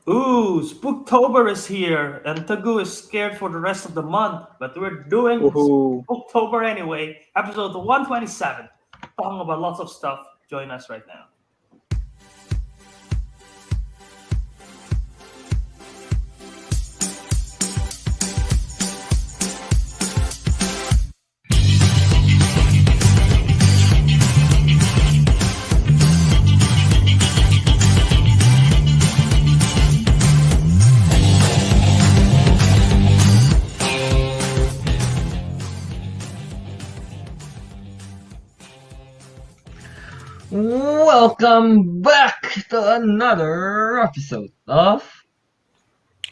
Ooh, Spooktober is here, and Teguh is scared for the rest of the month, but we're doing Woohoo. Spooktober anyway. Episode 127. Talking about lots of stuff. Join us right now. Welcome back to another episode of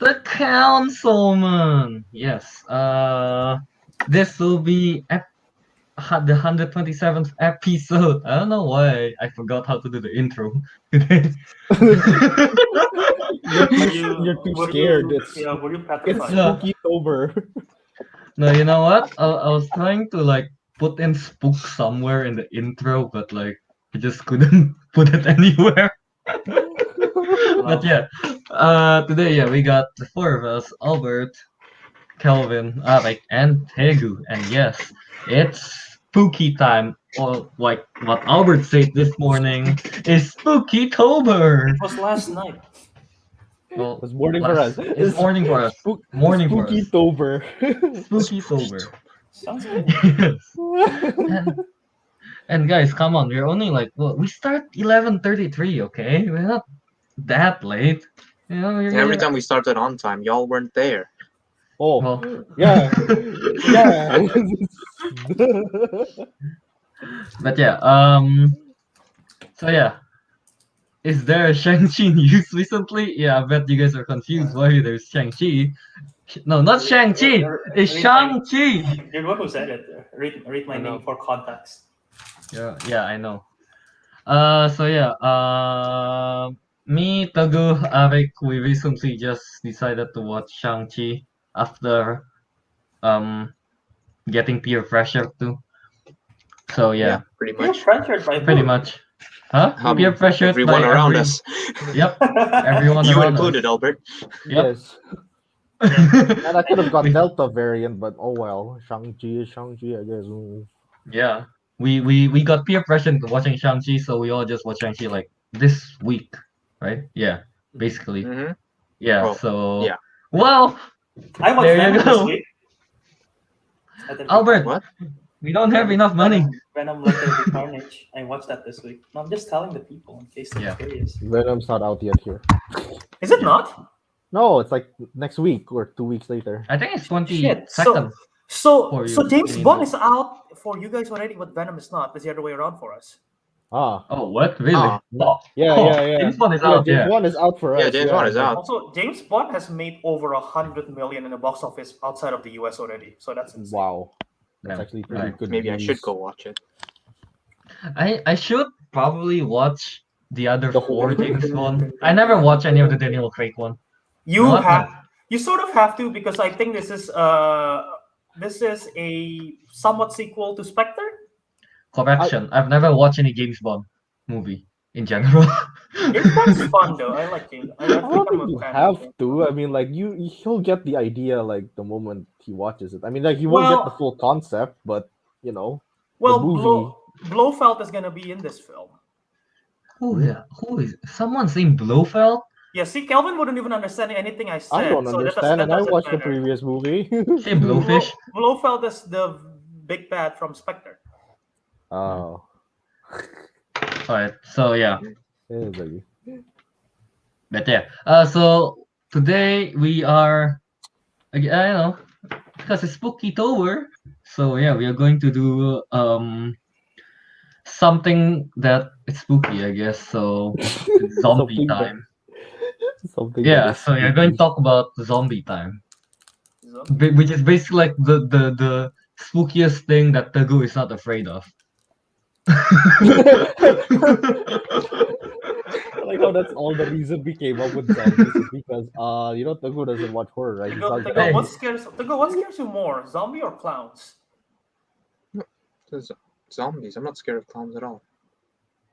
the Councilmen. Yes, this will be the 127th episode. I don't know why I forgot how to do the intro today. You're too scared. Were you It's petrified? Spooky-tober. No, you know what? I was trying to like put in spook somewhere in the intro, but like I just couldn't put it anywhere. But yeah, today we got the four of us: Albert, Kelvin, Ariq, and Teguh. And yes, it's spooky time. Or like what Albert said this morning is Spooky-tober. It was last night. Well, It's morning for us. It's morning for us. Morning for us. Spooky-tober. Spooky-tober. Sounds good. Yes. And guys, come on, we're only like we start 11:33, okay? We're not that late. You know, Every time we started on time, y'all weren't there. Oh, Well, yeah. Yeah. but yeah, so yeah. Is there a Shang-Chi news recently? Yeah, I bet you guys are confused why there's Shang-Chi. No, not Shang-Chi. It's Shang-Chi. You're the one who said it. Read my name for context. Yeah, I know. So yeah, me, Teguh, Ariq, we recently just decided to watch Shang-Chi after getting peer pressure too. So yeah, pretty You're much. pressured by pretty who? much. Huh? Peer pressure Everyone by around us. Yep, everyone You around included, us. Albert. Yep. Yes. And I could have got Delta variant, but oh well. Shang-Chi, I guess. Yeah. We got peer pressure into watching Shang-Chi, so we all just watched Shang-Chi like this week, right? Yeah, basically. Mm-hmm. Yeah, Oh, so yeah. well, I watched there you Venom this go. week. Let there be Albert, What? we don't have enough money. Venom Let There Be Carnage. I watched that this week. No, I'm just telling the people in case they're Yeah. curious. Venom's not out yet here. Is it not? No, it's like next week or 2 weeks later. I think it's Shit. 22nd. So For you, James Canadian. Bond is out for you guys already, but Venom is not. It's the other way around for us. Ah. Oh, what? Really? Ah. Oh, Yeah. James Bond is Yeah, out, James yeah. Bond is out for us. Yeah, James Bond is out. Also, James Bond has made over 100 million in the box office outside of the US already. So that's insane. Wow. That's Yeah, actually pretty right. good. Maybe I news. should go watch it. I should probably watch the other The whole- four James Bond. I never watched any of the Daniel Craig one. You Not have that. you sort of have to, because I think this is a somewhat sequel to Spectre. Correction, I've never watched any James Bond movie in general. James Bond's fun though. I like James. I I don't think I'm think a you fan. have to. I mean, like he'll get the idea like the moment he watches it. I mean, like he won't get the Well- full concept, but you know, Well, the movie. Blofeld is gonna be in this film. Who is someone's named Blofeld? Yeah, see, Kelvin wouldn't even understand anything I said. I don't so understand, and I doesn't watched the matter. previous movie. Say Blowfish. Blofeld is the big bad from Spectre. Oh, Alright, so yeah. it's like- But yeah. So today we are I don't know, because it's Spooky-tober. So yeah, we are going to do something that is spooky, I guess. So it's zombie Something that- time. something. Yeah, that is so you're going to spooky. talk about zombie time, So, which is basically like the spookiest thing that Teguh is not afraid of. I like how that's all the reason we came up with zombies is because Teguh doesn't watch horror, right? He Tego, thought Tego, that- what scares you more, zombie or clowns? There's zombies. I'm not scared of clowns at all.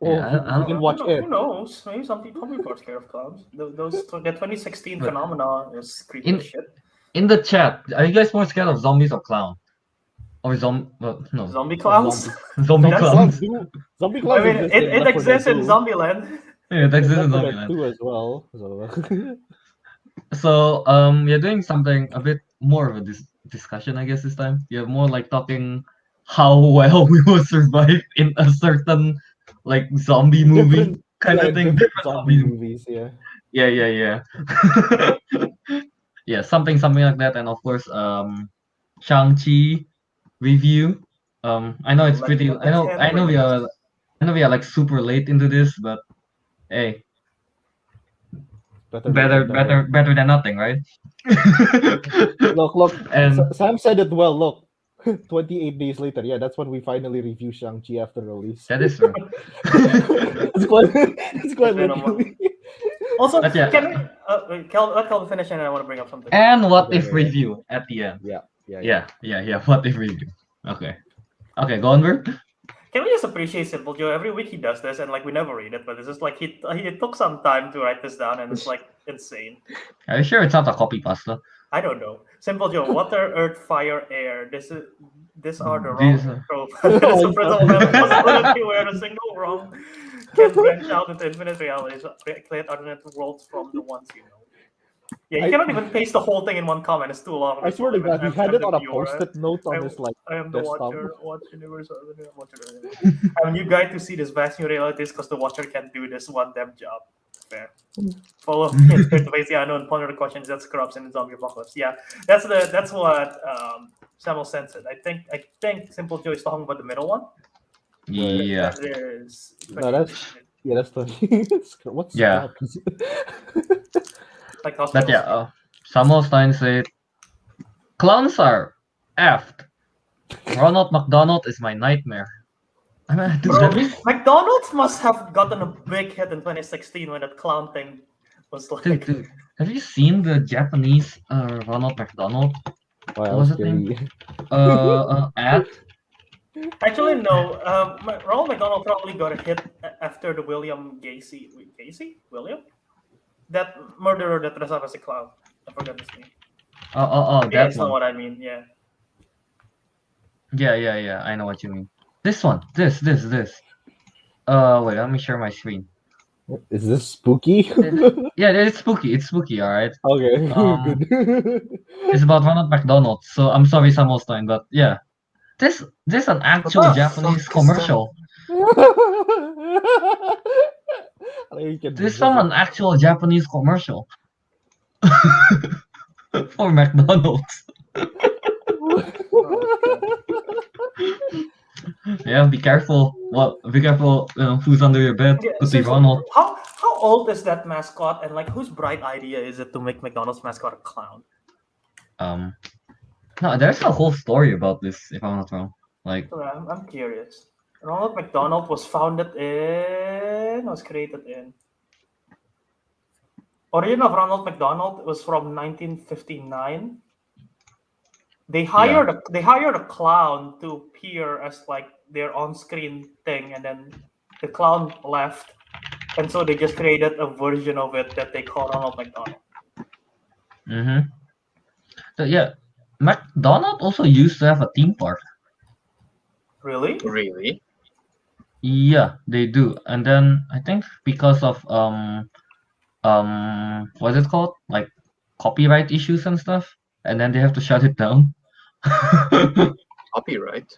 Oh, Yeah, I you can watch Who it. knows? Maybe some people are scared of clowns. Those the 2016 But phenomena is creepy in as shit. in the chat, are you guys more scared of zombies or clown? Or no, Zombie clowns. zombie That's- clowns. Zombie I clowns mean, exist it, in it Left 4 Dead exists in 2. Zombieland. Yeah, it exists in Left 4 Dead Zombieland. 2 as well. So So you're doing something a bit more of a discussion, I guess, this time. You're more like talking how well we will survive in a certain like zombie movie different, kind yeah, of thing. different Different zombie zombie. movies. Yeah. Yeah. Yeah, something like that, and of course, Shang-Chi review. I know it's pretty. I know we are. I know we are like super late into this, but hey, Better late than never. better than nothing, right? Look. And Sam said it well. Look, 28 days later. Yeah, that's when we finally review Shang-Chi after release. that is true. it's quite literally. Also, But yeah. can we let Kelvin finish and I want to bring up something. And what Okay, if okay. review at the end? Yeah. What if review? Okay, go on, Bert. Can we just appreciate Simple Joe? Every week he does this, and like we never read it, but it's just like he took some time to write this down, and it's like insane. Are you sure it's not a copy pasta? I don't know. Simple Joe, water, earth, fire, air. These are the These wrong are- tropes. There's a principle of possibility where a single wrong can branch out into infinite realities, create alternate worlds from the ones you know. Yeah, you cannot even paste the whole thing in one comment. It's too long. I swear to God, he I'm had it the on a viewer. post-it note on his like I am the desktop. watch universe. I'm a new guy to see this vast new realities because the watcher can't do this one damn job. Fair. Follow me and to face the unknown, ponder the questions that's corrupts in the zombie apocalypse. Yeah, that's what Samuel censored. I think Simple Joe is talking about the middle one. Yeah. There's No, that's the what's Yeah. scraps? like But yeah, Samuel Stein said, "Clowns are effed. Ronald McDonald is my nightmare." I mean, dude, Bro, that is, McDonald's must have gotten a big hit in 2016 when that clown thing was like. dude, have you seen the Japanese Ronald McDonald? Oh, What was his name? kidding. Ad? Actually, no. Ronald McDonald probably got a hit after the William William? That murderer that dressed up as a clown. I forgot his name. That That's one. not what I mean, yeah. Yeah. I know what you mean. This one. This. Wait, let me share my screen. Is this spooky? Yeah, it's spooky. It's spooky, alright. Okay, Um, good. It's about Ronald McDonald. So I'm sorry, Samuel Stein, but yeah. This an actual the Japanese fuck is commercial. This from an actual Japanese commercial for McDonald's. Yeah, be careful. Be careful. Who's under your bed? Yeah, Could be seriously, Ronald. how old is that mascot, and like whose bright idea is it to make McDonald's mascot a clown? No, there's a whole story about this, if I'm not wrong. Like, So I'm curious. Ronald McDonald was created in. Origin of Ronald McDonald was from 1959. They hired a clown to appear as like their on-screen thing, and then the clown left, and so they just created a version of it that they call Ronald McDonald. So yeah, McDonald also used to have a theme park. Really? Really? Yeah, they do. And then I think because of what's it called? Like copyright issues and stuff, and then they have to shut it down. Copyright?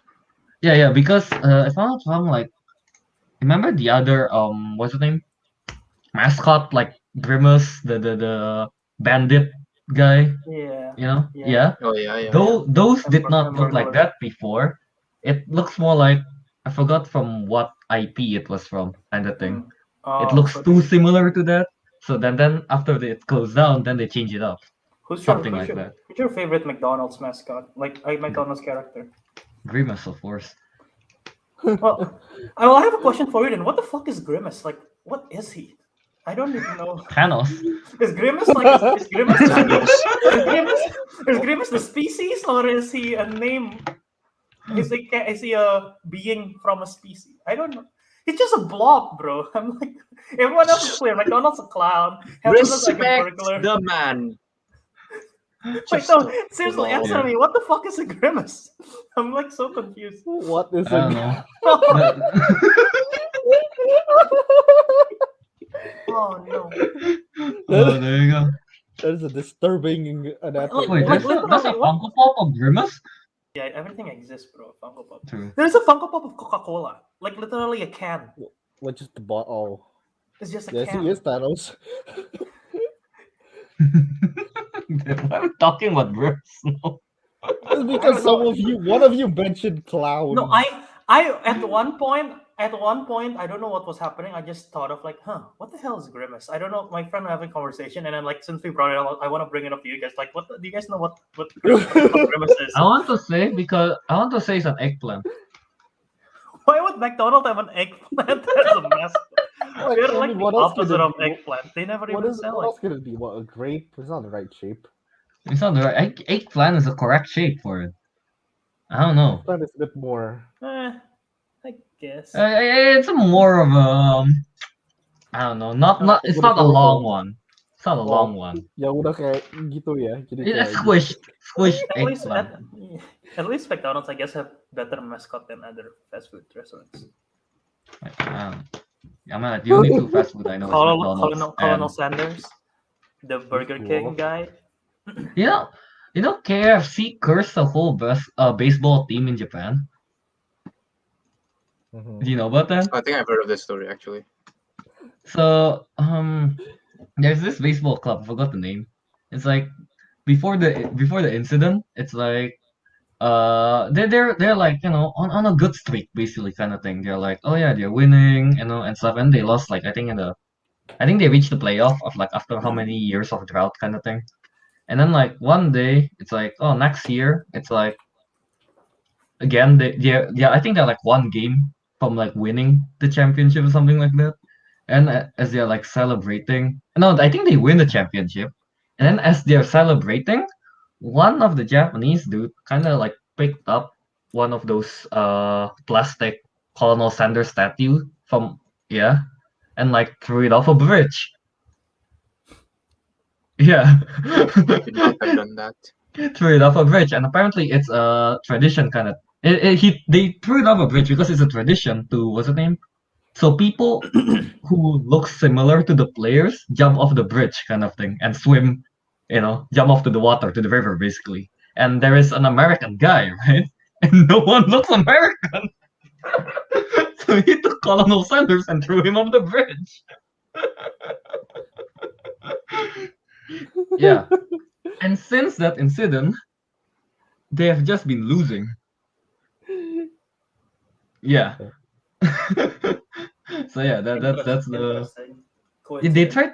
Yeah, because if I'm not wrong, like remember the other what's his name? Mascot, like Grimace, the bandit guy. Yeah. You know? Yeah. Oh yeah. Those did not look like Hamburglar. that before. It looks more like I forgot from what IP it was from, kind of thing. It looks too similar to that. So then after it closed down, then they change it up. Something like that. Who's your favorite McDonald's mascot? Like McDonald's character? Grimace, of course. Well, I have a question for you then. What the fuck is Grimace? Like, what is he? I don't even know. Thanos. Is Grimace like is Grimace the species, or is he a name? Is he a being from a species? I don't know. It's just a blob, bro. I'm like, everyone else is clear. McDonald's a clown. Heaven is like a Respect burglar. the man. Wait, Just no, a seriously, blob. answer me. What the fuck is a grimace? I'm like so confused. What is I don't know. Oh But- no! oh, there you go. That is a disturbing anatomy. Wait, Like, there's a literally, what? Funko Pop of Grimace? Yeah, everything exists, bro. Funko Pop. True. There's a Funko Pop of Coca-Cola. Like literally a can. What just the bottle? It's just a Yes, can. he is Thanos. Why are we talking about Grimace? No. It's because one of you mentioned clown. No, I at one point, I don't know what was happening. I just thought of like, what the hell is grimace? I don't know. My friend and I having a conversation, and I'm like, since we brought it up, I want to bring it up to you guys. Like, do you guys know what grimace is? I want to say it's an eggplant. Why would McDonald's have an eggplant as a mascot? Like, They're I like mean, the what else could opposite it of be? eggplant. They never What even is sell what it. else could it be? What, a grape? It's not the right shape. It's not the right eggplant is the correct shape for it. I don't know. Plant is a bit more. I guess. It's more of a I don't know. Not. It's not a long one. It's not a long one. Ya udah kayak gitu ya. Jadi It's kayak squish At least, eggplant. at least McDonald's, I guess, have better mascot than other fast food restaurants. I mean, the only two fast food I know is McDonald's. Colonel Sanders, the Burger Cool. King guy. You know, KFC cursed the whole baseball team in Japan. Mhm. Do you know about that? I think I've heard of this story actually. So there's this baseball club. I forgot the name. It's like before the incident. It's like they're like on a good streak basically kind of thing. They're like, oh yeah, they're winning and stuff, and they lost like I think they reached the playoff of like after how many years of drought kind of thing. And then like one day it's like, oh, next year it's like again I think they're like one game from like winning the championship or something like that. And as they're like celebrating, no, I think they win the championship. And then as they're celebrating, one of the Japanese dude kind of like picked up one of those plastic Colonel Sanders statue from and like threw it off a bridge. Yeah. Should not have done that. Threw it off a bridge, and apparently it's a tradition kind of. They threw it off a bridge because it's a tradition to what's the name? So people who look similar to the players jump off the bridge kind of thing and swim, jump off to the water, to the river basically. And there is an American guy, right? And no one looks American. So he took Colonel Sanders and threw him off the bridge. Yeah. And since that incident, they have just been losing. Yeah. So yeah, that's the. They tried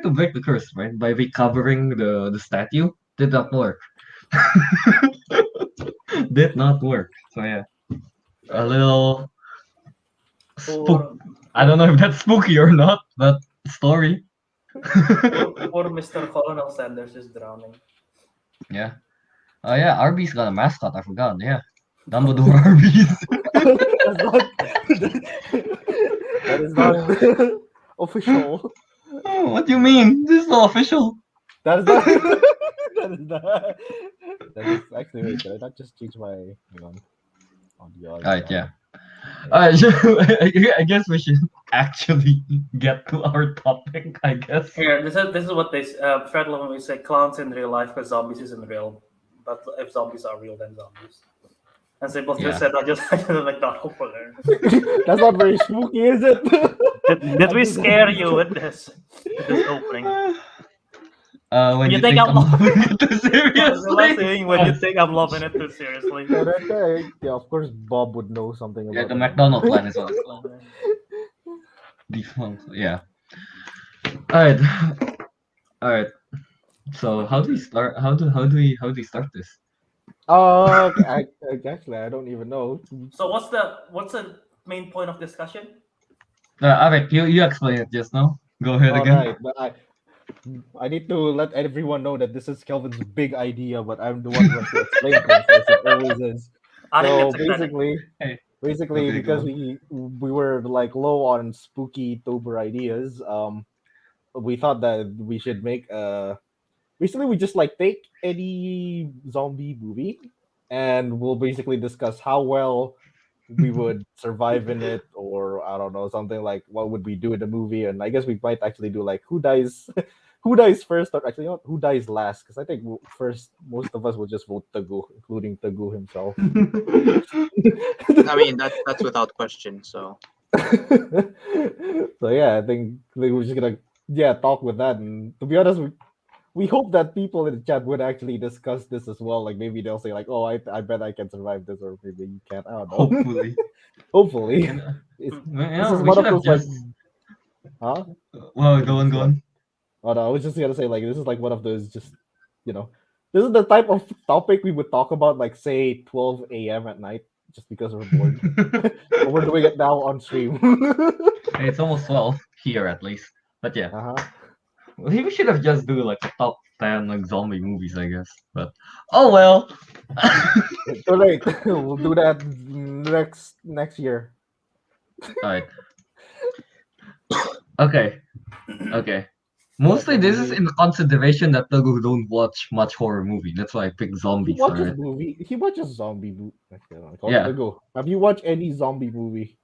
to break the curse, right? By recovering the statue. Did not work. Did not work. So yeah. A little I don't know if that's spooky or not, but story. Poor Mr. Colonel Sanders is drowning. Yeah. Oh yeah, Arby's got a mascot, I forgot. Yeah. Dumbledore Arby's. That is not official. Oh, what do you mean? This is not official. That is not. That is not. That is actually wait. Did I not just change my audio? Alright, yeah. I guess we should actually get to our topic. I guess. Here, this is what they Fred Levin would say: clowns in real life because zombies isn't real. But if zombies are real, then zombies. And Simple just said, I just like not hopeful there. That's not very spooky, is it? Did we scare you with this opening? When you think I'm loving it too seriously. When you think I'm loving it too seriously. Yeah, of course Bob would know something about Yeah, the it. McDonald plan is what it's called. Defunct, yeah. Alright. So how do we start? How do we start this? Okay, actually, I don't even know. So what's the main point of discussion? Ariq, you explain it just now. Go ahead again. Alright, but I need to let everyone know that this is Kelvin's big idea, but I'm the one who has to explain things, as it always is. I think So that's exciting. basically, Hey, basically Okay, because go on. we were like low on spooky Tober ideas. We thought that we should make basically we just like take any zombie movie and we'll basically discuss how well we would survive in it, or I don't know, something like what would we do in the movie. And I guess we might actually do like who dies who dies first, or actually, you know what, who dies last, because I think first most of us will just vote Teguh, including Teguh himself. I mean, that's without question. So So yeah, I think we're just gonna talk with that. And to be honest, we hope that people in the chat would actually discuss this as well. Like maybe they'll say like, "Oh, I bet I can survive this," or maybe you can't. I don't know. Hopefully. Hopefully, And, It's- you this is we one should of have those like, just. huh? Well, What did go you on, say? go on. Oh no, I was just gonna say like this is like one of those just you know, this is the type of topic we would talk about like say 12 a.m. at night just because we're bored. But we're doing it now on stream. It's almost 12 here at least. But yeah, Uh-huh. we should have just do like a top 10 like zombie movies, I guess. But oh well. Too late. We'll do that next year. Alright. Okay. Okay. Mostly What this do is you in consideration that Teguh don't watch much horror movie. That's why I picked He zombies, watches alright? movie. He watches zombie movie. Yeah. Go. Have you watched any zombie movie?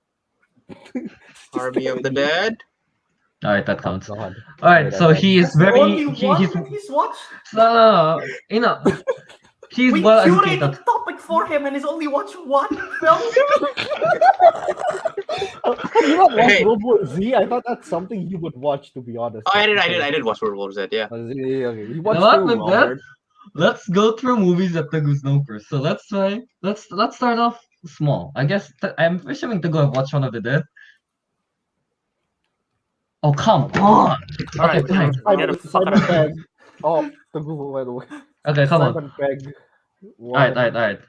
Just Army of the any. Dead. Alright, that Oh counts. God. Alright, Okay, so that he counts. is That's the very only he's one that he's watched. no, you know, he's We well curated educated. the topic for him, and he's only watched one film. Have you not watched Hey, World War Z? I thought that's something you would watch. To be honest. oh, Okay. I did watch World War Z. Yeah. Okay. You You know watched what? too, With that, Albert. let's go through movies that Teguh's know first. So let's try. Let's start off small. I guess I'm assuming Teguh have watched One of the Dead. Oh come on! All Okay, right, fine. get a fuck Simon out of here. Pegg. Oh, the Google, by the way. Okay, come on. Simon Pegg. Alright, alright.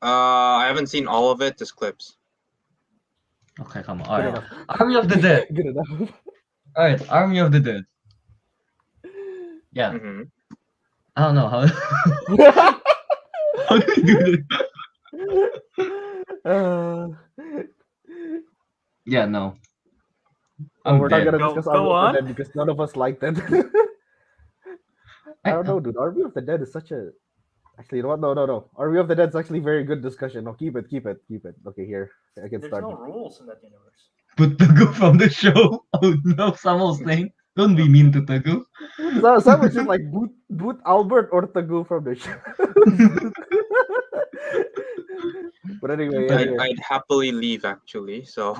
I haven't seen all of it. Just clips. Okay, come on. Good Alright. enough. Army of the Dead. Good enough. Alright, Army of the Dead. Yeah, Hmm. I don't know how. How do we do this? Yeah, no. I'm we're not dead. gonna discuss Go Army of on. the Dead because none of us liked it. I don't know, dude. Army of the Dead is such a. Actually, you know what? No. Army of the Dead is actually very good discussion. No, keep it. Okay, here I can There's start. no rules in that universe. Put Teguh from the show. Oh no, someone's saying. Don't be mean to Teguh. So someone just like boot Albert or Teguh from the show. But anyway, Okay. I'd happily leave actually. So.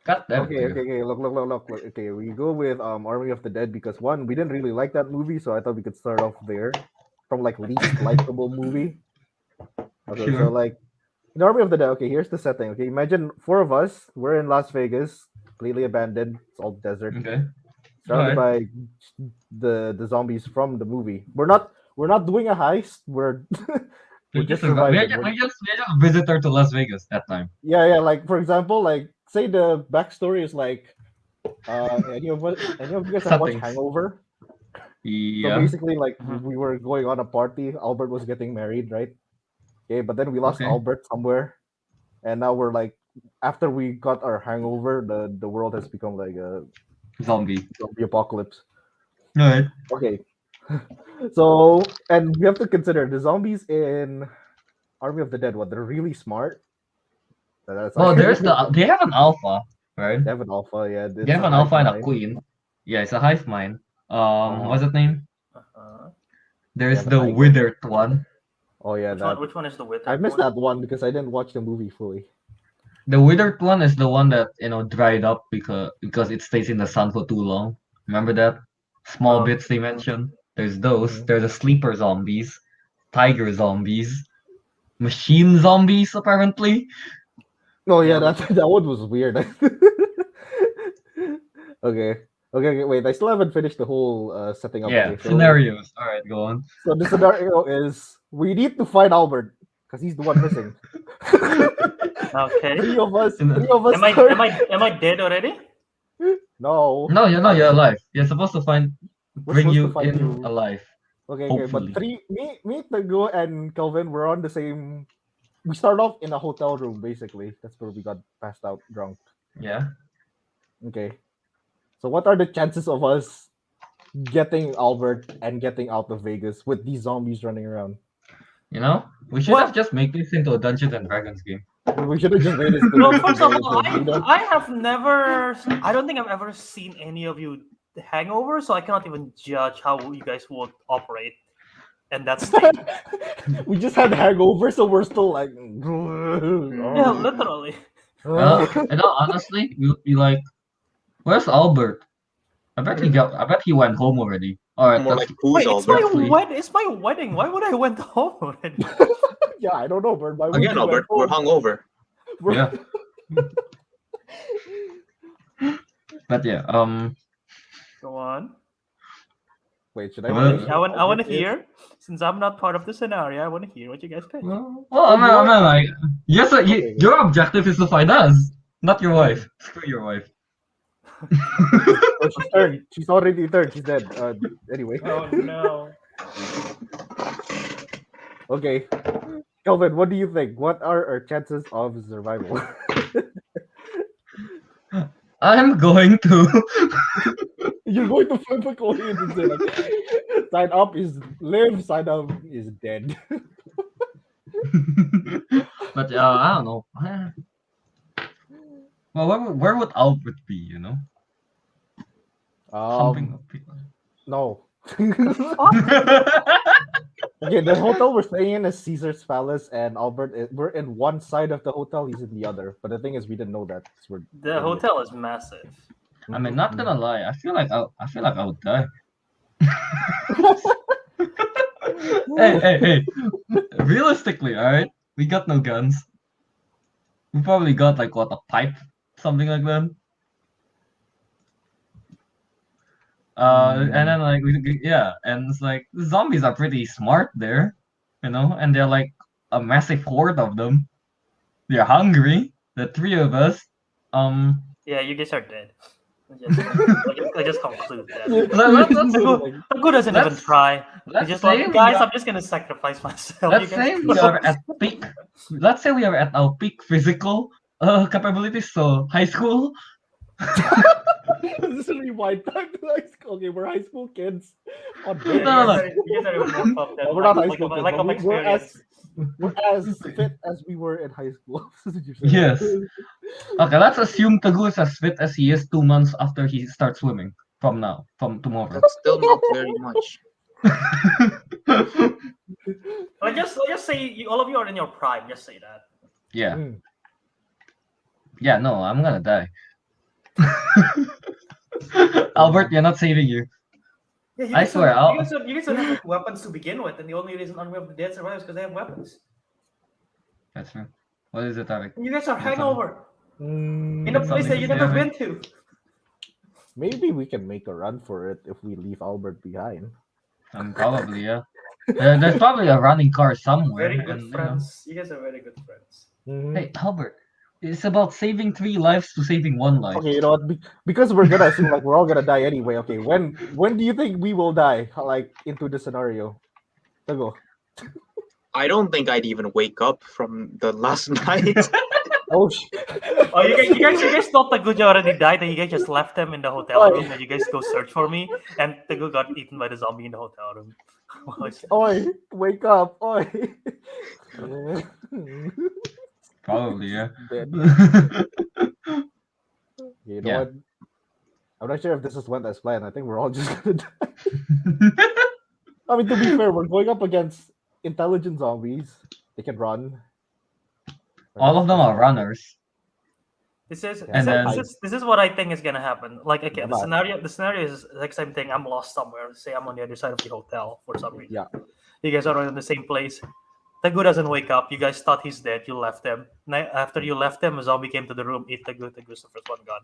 God damn it, Okay, Teguh. look. Okay, we go with Army of the Dead because one, we didn't really like that movie, so I thought we could start off there from like least likable movie. Okay, so Sure. like in Army of the Dead, okay, here's the setting. Okay, imagine four of us, we're in Las Vegas, completely abandoned, it's all desert, Okay. surrounded Alright. by the zombies from the movie. We're not doing a heist, we're we're just surviving. We're just a visitor to Las Vegas that time. Yeah, like for example, like say the backstory is like any of you guys have watched Settings. Hangover? So Yeah. basically like Mhm. we were going on a party, Albert was getting married, right? Okay, but then we lost Okay. Albert somewhere, and now we're like after we got our hangover, the world has become like a Zombie. zombie apocalypse. Alright. Okay. So and we have to consider the zombies in Army of the Dead, what they're really smart. That's Well, actually there's they have an alpha, right? they have an alpha, yeah. They have an alpha and a queen. Yeah, it's a hive mind. What's its name? Uh-huh. There's Yeah, the I guess- withered one. Oh yeah, Which one is the width? I missed that one because I didn't watch the movie fully. The withered one is the one that dried up because it stays in the sun for too long. Remember that? Small Oh. bits they mentioned. There's those. Mhm. There's the sleeper zombies, tiger zombies, machine zombies apparently. Oh yeah, Yeah, that one was weird. Okay, wait. I still haven't finished the whole setting up. Yeah, Okay, so, scenarios. All right, go on. so the scenario is we need to find Albert because he's the one missing. Okay. Three of us. Am Am I dead already? No. No, you're alive. You're supposed to We're bring supposed to you find in you. alive. Okay, Hopefully. but me, Teguh, and Kelvin were on the same we start off in a hotel room basically. That's where we got passed out drunk. Yeah. Okay. So what are the chances of us getting Albert and getting out of Vegas with these zombies running around? You know, we should have just made this into a Dungeons and Dragons game. We should have just made this. Well, first of all, I have never. I don't think I've ever seen any of you hangover, so I cannot even judge how you guys would operate. And that's we just had hangover, so we're still like. yeah, literally. And honestly, we would be like, "Where's Albert? I bet he went home already." All right, More that's, like who's Wait, Albert? it's my wedding. Why would I went home already? Yeah, I don't know, Bird. Why would Again, you went Albert, we're home? hungover. yeah. But yeah, Go on. Wait, should I? I want to hear. Since I'm not part of the scenario, I want to hear what you guys pick. well, I mean, like, yes, your objective is to find us, not your wife. Screw your wife. Oh, she's turned. She's already turned. She's dead. Anyway. Oh no. Okay. Kelvin, what do you think? What are our chances of survival? I'm going to. You're going to flip a coin and say like, side up is live, side down is dead. But I don't know. Well, where would Albert be? You know, humping up people. No. Okay, the hotel we're staying in is Caesar's Palace, and Albert. We're in one side of the hotel. He's in the other. But the thing is, we didn't know that. 'Cause we're The hotel is massive. I mean, not gonna lie, I feel like I would die. hey! Realistically, all right, we got no guns. We probably got like what, a pipe, something like that. And then like and it's like the zombies are pretty smart there, you know, and they're like a massive horde of them. They're hungry. The three of us. Yeah, you guys are dead. I just conclude that. Teguh doesn't even try. He's just like, guys, I'm just gonna sacrifice myself. Let's say we are at peak. Let's say we are at our peak physical capabilities. So high school. This is rewind time to high school. Okay, we're high school kids. No. You guys are even more fucked up. We're not high school kids. Like but of experience. we're as fit as we were in high school. Yes. Okay, let's assume Teguh is as fit as he is 2 months after he starts swimming. From tomorrow. That's still not very much. Let's just say all of you are in your prime. Just say that. Yeah. Yeah, no, I'm gonna die. Albert, you're not saving you. Yeah, I swear, you guys don't have weapons to begin with, and the only reason Army of the Dead survives is because they have weapons. That's true. What is it, Ariq? You guys are hangover in a place that you've never been to. Maybe we can make a run for it if we leave Albert behind. Probably, yeah. There's probably a running car somewhere. Very good friends. You guys are very good friends. Hey, Albert, it's about saving 3 lives to saving 1 life. Okay, you know what? Because we're gonna assume like we're all gonna die anyway. Okay, when do you think we will die? Like into the scenario. Teguh. I don't think I'd even wake up from the last night. Oh, you guys thought Teguh already died, and you guys just left him in the hotel room, and you guys go search for me, and Teguh got eaten by the zombie in the hotel room. Oi, wake up, oi. Probably, yeah. You know what? I'm not sure if this is went as planned. I think we're all just gonna die. I mean, to be fair, we're going up against intelligent zombies. They can run. All of them are runners. This is what I think is gonna happen. Like, okay, the scenario is like same thing. I'm lost somewhere. Say I'm on the other side of the hotel for some reason. Yeah. You guys are in the same place. Teguh doesn't wake up. You guys thought he's dead. You left him. After you left him, a zombie came to the room. Eat Teguh. Teguh's the first one gone.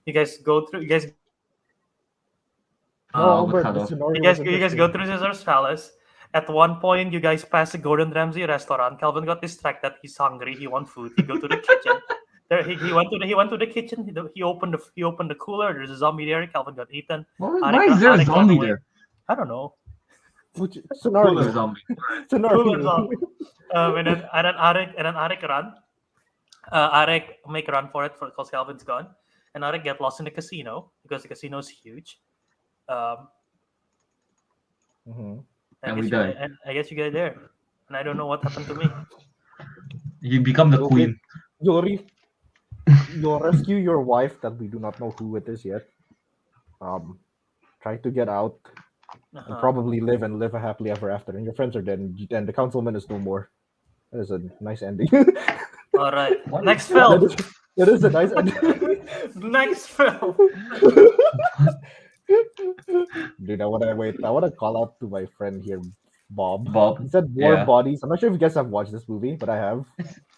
You guys go through. You guys go through Caesar's Palace. At one point, you guys pass the Gordon Ramsay restaurant. Calvin got distracted. He's hungry. He wants food. He go to the kitchen. There, he went to the kitchen. He opened the cooler. There's a zombie there. Calvin got eaten. Why is there a zombie there? I don't know. Which Cooler scenario? zombie. Cooler zombie. And then Ariq run. Ariq make a run for it because Kelvin's gone, and Ariq get lost in the casino because the casino is huge. Um, Mhm. And we die. I guess you get there, and I don't know what happened to me. You become the You'll queen. You'll rescue your wife that we do not know who it is yet. Try to get out and Uh-huh. probably live a happily ever after. And your friends are dead, and the councilman is no more. That is a nice ending. All right, What? next that, film. is, that is a nice ending. Next film. Dude, I want to call out to my friend here, Bob. Bob. He said War Yeah. Bodies. I'm not sure if you guys have watched this movie, but I have.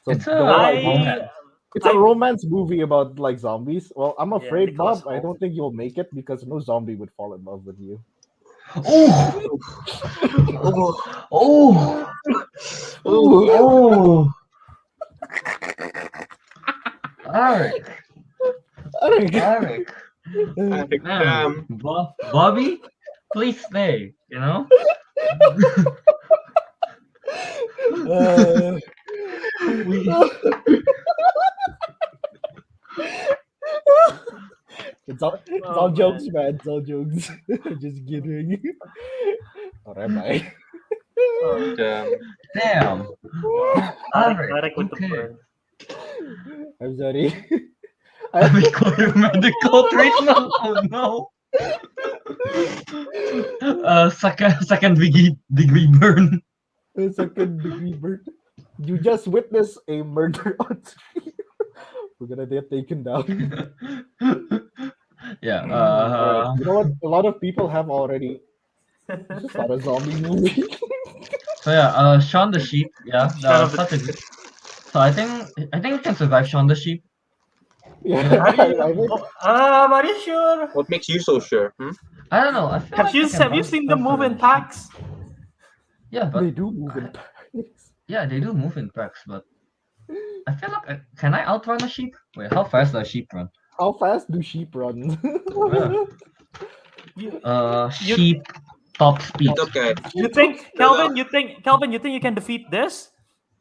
So It's a the whole idea- romance. It's a romance movie about like zombies. Well, I'm Yeah, afraid, Nicholas Bob, I don't think you'll make it because no zombie would fall in love with you. Oh! Oh, Oh! oh, Oh! Ariq. Ariq. Man, damn. Bobby, please stay. You know. Uh, We. it's all Oh, man. jokes, man. It's all jokes. Just kidding. Alright, bye. Oh, Damn. Damn. Ariq. Ariq with the Okay. burn. I'm sorry. I require medical treatment. Oh no. Second degree burn. A second degree burn. You just witnessed a murder on screen. We're gonna get taken down. Yeah. Alright. You know what? A lot of people have already. It's just not a zombie movie. So yeah. Shaun the Sheep. Yeah. Shaun of the Such a good. So I think we can survive Shaun the Sheep. Yeah, Are you, I think are you sure? What makes you so sure? I don't know. I feel Have like you I can have you seen them move in survive. packs? Yeah, but they do move in packs. yeah, they do move in packs, but I feel like can I outrun a sheep? Wait, how fast does a sheep run? How fast do sheep run? You, Sheep top speed. It's okay. you think Kelvin? You think you can defeat this?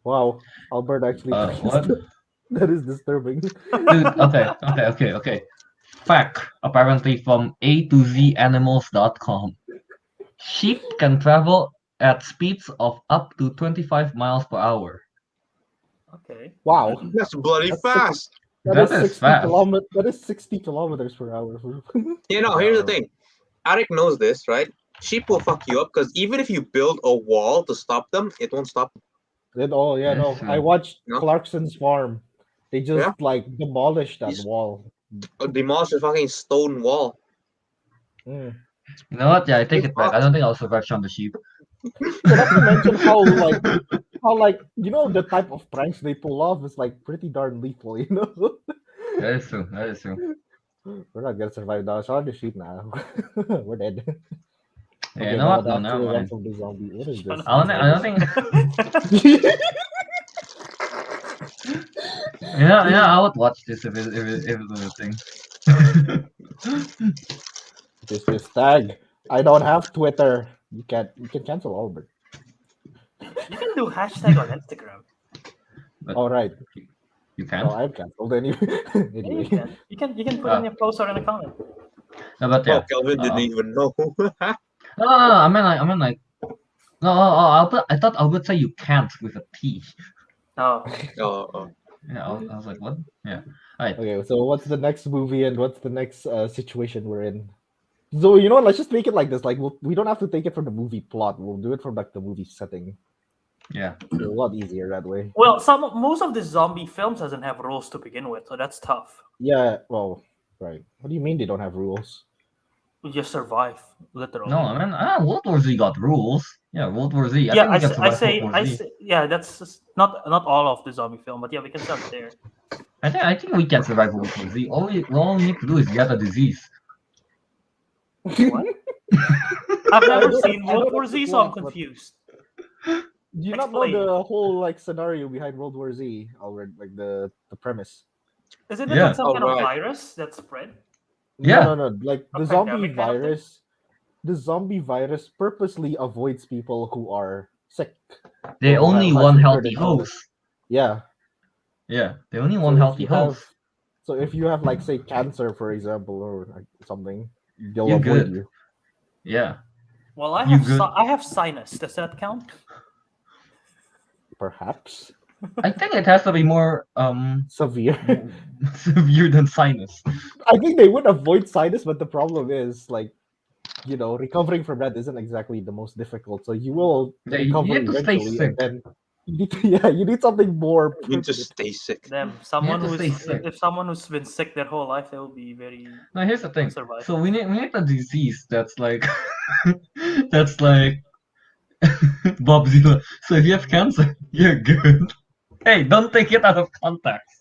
Wow, Albert actually. What? That is disturbing. Dude, okay. Fact, apparently from A to Z animals.com. Sheep can travel at speeds of up to 25 miles per hour. Okay. Wow, That's bloody That's fast. That is fast. That is 60 kilometers per hour. You know, here's the thing. Ariq knows this, right? Sheep will fuck you up because even if you build a wall to stop them, it won't stop them. Oh yeah, That's no. true. I watched No? Clarkson's farm. They just Yeah. like demolished that He's- wall. Demolish the fucking stone wall. Mm. You know what? Yeah, I take It's it back. I don't think I'll survive Shaun the Sheep. Not to mention how you know the type of pranks they pull off is like pretty darn lethal. You know, That is true. That is true. we're not gonna survive now. Shaun the sheep now. We're dead. Yeah, you know what? No, that's never the one mind. from the zombie. What is this? I don't think. Yeah, I would watch this if it was a thing. This is tag. I don't have Twitter. You can cancel Albert. You can do hashtag on Instagram. But All right. you can. No, I'm canceled anyway. Yeah, Anyway. you can put in your post or in a comment. No, but yeah. Oh, Kelvin didn't even know. No. I mean like. No, I thought Albert said you can't with a T. Oh, Oh. Yeah, I was like, what? Yeah. Alright. Okay, so what's the next movie and what's the next situation we're in? So you know what? Let's just make it like this. Like we don't have to take it from the movie plot. We'll do it from like the movie setting. Yeah. It's a lot easier that way. well, most of the zombie films doesn't have rules to begin with, so that's tough. Yeah. Well, right. What do you mean they don't have rules? We just survive, literally. No, I mean, World War Z got rules. Yeah, World War Z. I yeah, think we can survive World War Z. yeah, that's just not all of the zombie film, but yeah, we can start there. I think we can survive World War Z. All we need to do is get a disease. What? I've never don't- seen I don't World War know Z, the so I'm plot, but- confused. Do you not know Explain. the whole like scenario behind World War Z? Albert, like the premise. Isn't it Yeah. like some kind of Alright. virus that spread? Yeah. No. Like A the zombie pandemic kind of thing? virus. the zombie virus purposely avoids people who are sick. They or who only have want severe healthy diseases. hosts. Yeah. Yeah, they only So want if healthy you have, hosts. so if you have like say cancer, for example, or like something, they'll You're avoid good. you. Yeah. Well, I You have good? I have sinus. Does that count? Perhaps I think it has to be more severe. severe than sinus. I think they would avoid sinus, but the problem is like, recovering from that isn't exactly the most difficult. So you will Yeah, you recover need to stay eventually, sick. and then you need something more You need to permanent. stay sick. Them. You Someone have to who's stay sick. if someone who's been sick their whole life, they will be very Now here's the thing. survive. So we need a disease that's like that's like Bob Zilla. So if you have cancer, you're good. Hey, don't take it out of context.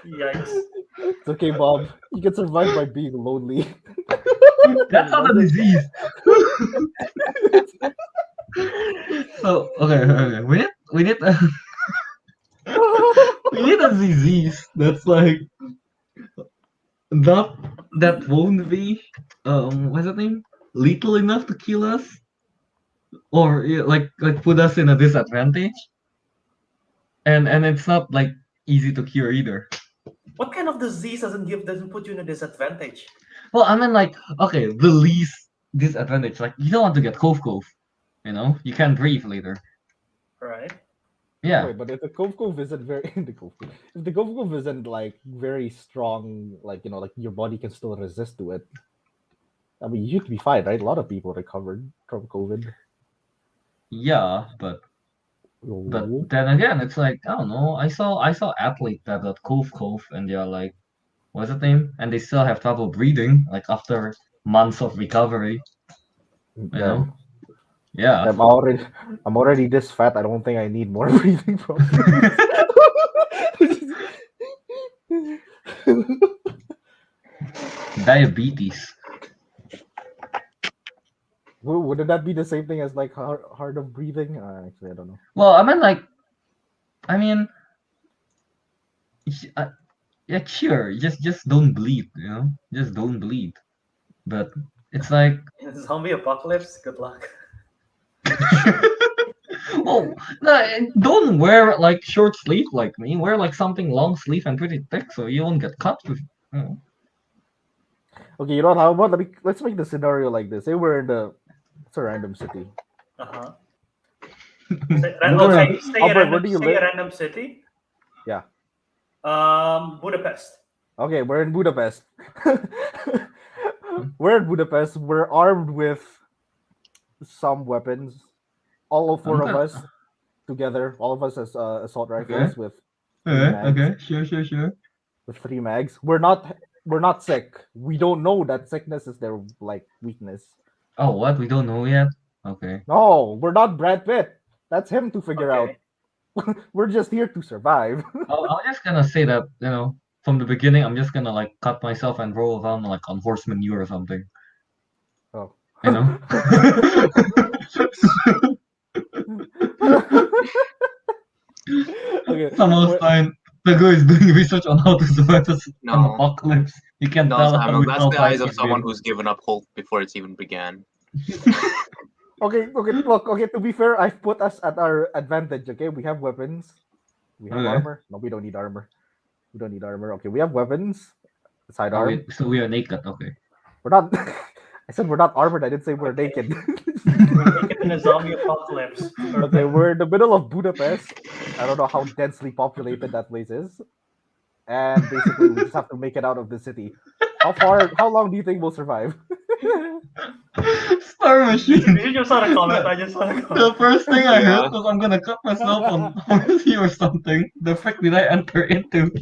Yikes! It's okay, Bob. You can survive by being lonely. That's not a disease. So okay. We need we need a disease that's like not that won't be what's the name? Lethal enough to kill us? Or yeah, like put us in a disadvantage? And it's not like easy to cure either. What kind of disease doesn't put you in a disadvantage? Well, I mean like okay, the least disadvantage. Like you don't want to get cove. You can't breathe later. Right? Yeah. Wait, but if the Cove isn't very the if the Cove isn't like very strong, like like your body can still resist to it. I mean, you should be fine, right? A lot of people recovered from COVID. Yeah, but Oh. then again, it's like I don't know. I saw athletes that got cove, and they're like, what's the name? And they still have trouble breathing, like after months of recovery. You know? Yeah. I'm already this fat. I don't think I need more breathing problems. Diabetes. Wouldn't that be the same thing as like hard of breathing? Actually, I don't know. Well, I mean, yeah, sure. Just don't bleed. Just don't bleed. But it's like, In zombie apocalypse, good luck. oh no, don't wear like short sleeve like me. Wear like something long sleeve and pretty thick so you won't get cut. Okay, you know what? How about let's make the scenario like this. Say we're in it's a random city. Uh-huh. Albert, where do you Say live? a random city. Yeah. Budapest. Okay, we're in Budapest. We're in Budapest. We're armed with some weapons. All four of us together. All of us as assault rifles with 3 mags. Okay, sure. With 3 mags. We're not sick. We don't know that sickness is their like weakness. Oh, what? We don't know yet? Okay. No, we're not Brad Pitt. That's him to figure out. Okay. We're just here to survive. I'm just gonna say that, from the beginning, I'm just gonna like cut myself and roll around like on horse manure or something. Oh. You know? Okay. Samuel Teguh is doing research on how to survive an No. apocalypse. You can No, tell Samuel, how that's the eyes of he's someone been. who's given up hope before it's even began. Okay, look, okay, to be fair, I've put us at our advantage, okay? We have weapons. We have Okay. armor. No, we don't need armor. We don't need armor. Okay, we have weapons. Sidearm. So we are naked, okay. We're not I said we're not armored, I didn't say we're naked. We're naked in a zombie apocalypse. Okay, we're in the middle of Budapest. I don't know how densely populated that place is. And basically we just have to make it out of the city. How long do you think we'll survive? Star Machine. You just want to comment. I just want to The comment. first thing I Yeah. heard was I'm gonna cut myself on honesty or something. The frick did I enter into?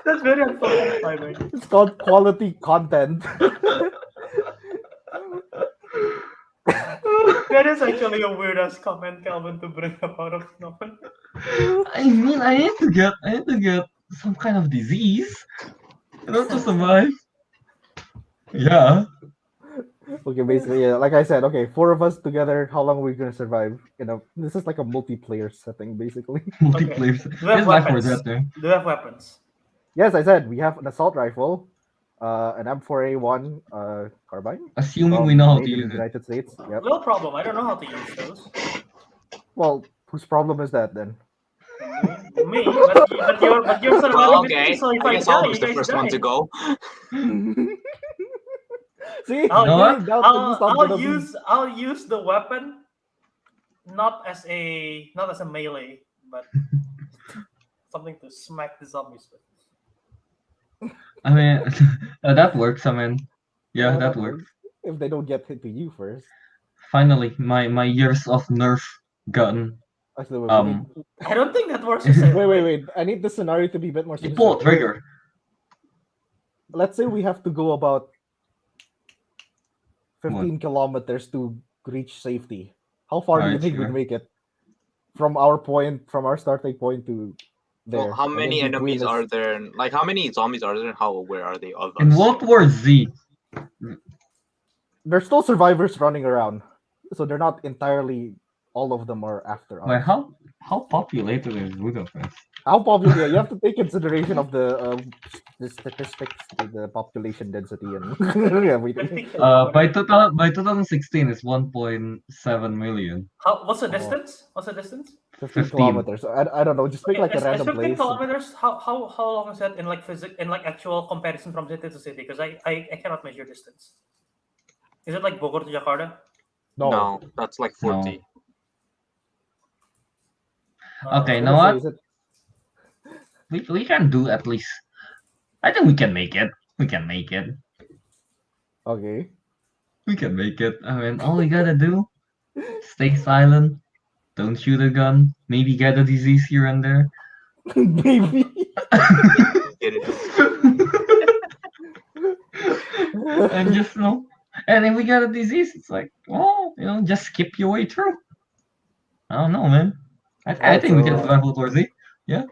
That's very unfortunate timing. It's called quality content. That is actually a weird ass comment, Calvin, to bring up out of nowhere. I mean, I need to get some kind of disease in order to survive. Yeah. Okay, basically, yeah, like I said, okay, 4 of us together, how long are we gonna survive? This is like a multiplayer setting, basically. Multiplayer. Do we have It's Left 4 weapons? Dead there. Do we have weapons? Yes, I said we have an assault rifle, an M4A1 carbine Assuming we from know how to made in use the it. United States. Yep. No problem. I don't know how to use those. Well, whose problem is that then? Me, but you're surviving Well, with me. okay. So if I I guess die, I'll you was the guys first die. one to go. See, I'll, know what? see, now this is not gonna be. I'll use the weapon not as a melee, but something to smack the zombies with. I mean, that works. I mean, yeah, that works. If they don't get hit to you first. Finally, my years of Nerf gun. Actually, wait, we need, I don't think that works the same way. wait. I need the scenario to be a bit more You specific. pull a trigger. Let's say we have to go about 15 kilometers to reach safety. How far do you Alright, think sure. we'd make it from our starting point to there? Well, how And many in between enemies is- are there? Like, how many zombies are there, and how aware are they of us? In World War Z, There's still survivors running around, so they're not entirely. All of them are after us. like how populated is Budapest? How popular? Yeah, you have to take consideration of the statistics, the population density, and everything. By 2016, it's 1.7 million. What's the distance? What's the distance? 15 15. kilometers. I don't know. Just pick like a Is random 15 place. kilometers. How long is that in like actual comparison from city to city? Because I cannot measure distance. Is it like Bogor to Jakarta? No, that's like 40. Okay, you know what? We can do at least. I think we can make it. We can make it. Okay. We can make it. I mean, all we gotta do, stay silent, don't shoot a gun, maybe get a disease here and there. Maybe. Get it? And just and if we got a disease, it's like, well, just skip your way through. I don't know, man. I think we can survive World War Z. Yeah.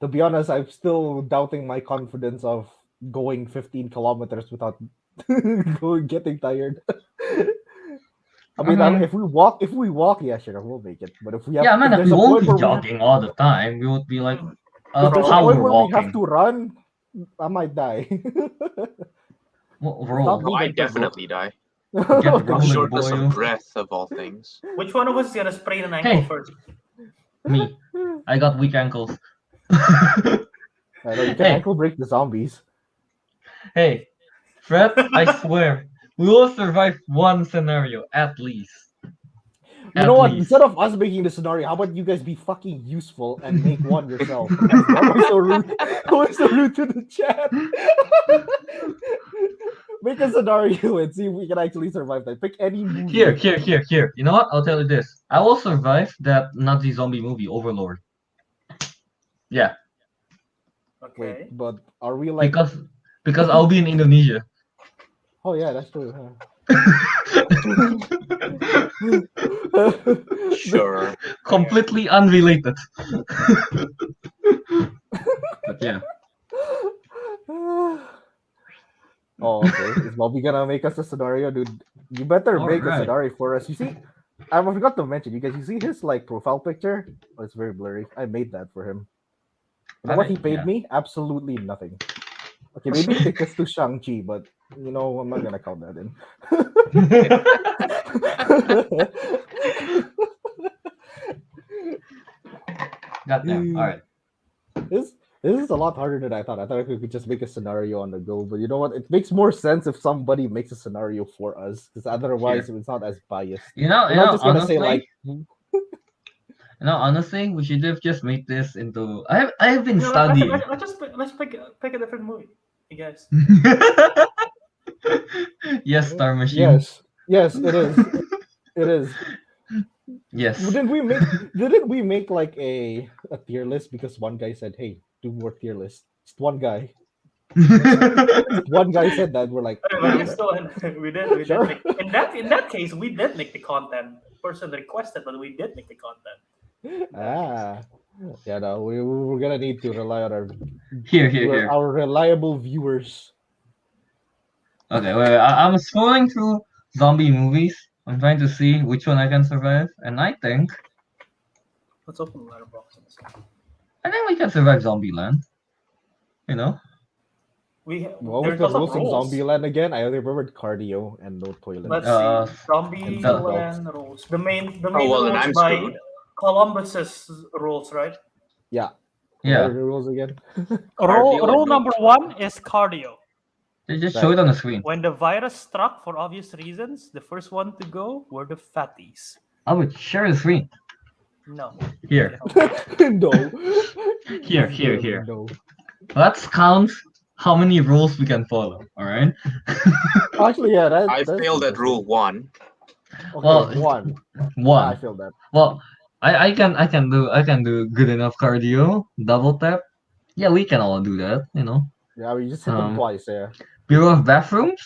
To be honest, I'm still doubting my confidence of going 15 kilometers without getting tired. I mean, if we walk, yeah, sure, we'll make it. But if we have, man, if we won't be jogging all the time, we would be like, if there's a power point where we have walking. to run, I might die. Roll. I definitely die. Get Okay. rolling, Shortness boyo. of breath of all things. Which one of us is gonna sprain an ankle Hey. first? Me. I got weak ankles. I know, you can Hey. ankle break the zombies. Hey, Fred, I swear, we will survive one scenario at least. You know what? Instead of us making the scenario, how about you guys be fucking useful and make one yourself? Why am I so rude? Why am I so rude to the chat? Make a scenario and see if we can actually survive that. Pick any movie. Here. You know what? I'll tell you this. I will survive that Nazi zombie movie, Overlord. Yeah. Okay. Wait, but are we like? Because I'll be in Indonesia. Oh yeah, that's true. Huh? Sure. Completely unrelated. But yeah. Oh, okay. Is Bobby gonna make us a scenario, dude? You better make a Alright. scenario for us. You see, I forgot to mention, you guys. You see his like profile picture? Oh, it's very blurry. I made that for him. You know what he paid me? Absolutely nothing. Okay, maybe tickets to Shang-Chi, but I'm not gonna count that in. Goddamn. Alright. This is a lot harder than I thought. I thought we could just make a scenario on the go, but you know what? It makes more sense if somebody makes a scenario for us, because otherwise it's not as biased. We're not just gonna honestly, say like. Honestly, we should have just made this into. I have been studying. Let's pick a different movie, I guess. Yes, Star Machine. Yes, it is. It is. Yes. Didn't we make like a tier list because one guy said, "Hey, do more tier lists." Just one guy. One guy said that. We're like, But we did. Sure. In that case, we did make the content. Person requested, but we did make the content. yeah, no, we're gonna need to rely on our Here. our reliable viewers. Okay, wait. I'm scrolling through zombie movies. I'm trying to see which one I can survive, and I think Let's open the letterbox. we can survive Zombieland. You know. What was there's the lots of rules in rules. Zombieland again? I only remembered cardio and no toilet. Let's Uh, see. Zombie seatbelts. land rules. The main well, then rules I'm by screwed. Columbus's rules, right? Yeah. What Yeah. are the rules again? Cardio and Rule no number toilet. 1 is cardio. Just show it on the screen. When the virus struck, for obvious reasons, the first one to go were the fatties. I would share the screen. No. Here. No. Here. No. Let's count how many rules we can follow. All right. Actually, yeah, I that's failed at rule interesting. 1. Okay, Well, one. I One. failed that. Well, I can do good enough cardio. Double tap. Yeah, we can all do that. You know. Yeah, we just hit them Um, twice. Yeah. Bureau of bathrooms.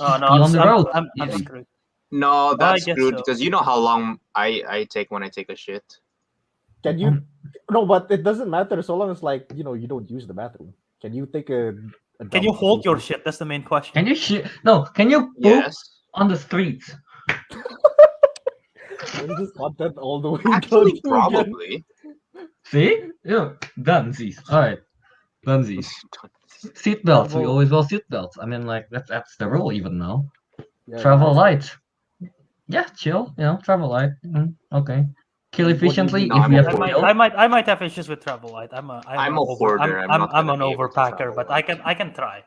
Oh no, Pee on the road. I'm Easy. screwed. No, that's guess screwed so. because you know how long I take when I take a shit. Can you? No, but it doesn't matter so long as like you don't use the bathroom. Can you take a Can you dump hold your safely? shit? That's the main question. Can you shit? No. Can you poop Yes. on the streets? What is this content all the way Actually, down to again? probably. See? Yeah. Dunsies. All right. Dunsies. Seatbelts. We Travel- always wear seatbelts. I mean, like that's the rule even now. Yeah, Travel nice. light. Yeah, chill. Travel light. Okay. Kill What do you efficiently mean? No, if I'm we a have to hoarder. kill. I might have issues with travel light. I'm a hoarder, I'm not I'm gonna an be able to overpacker, travel but light. I can try.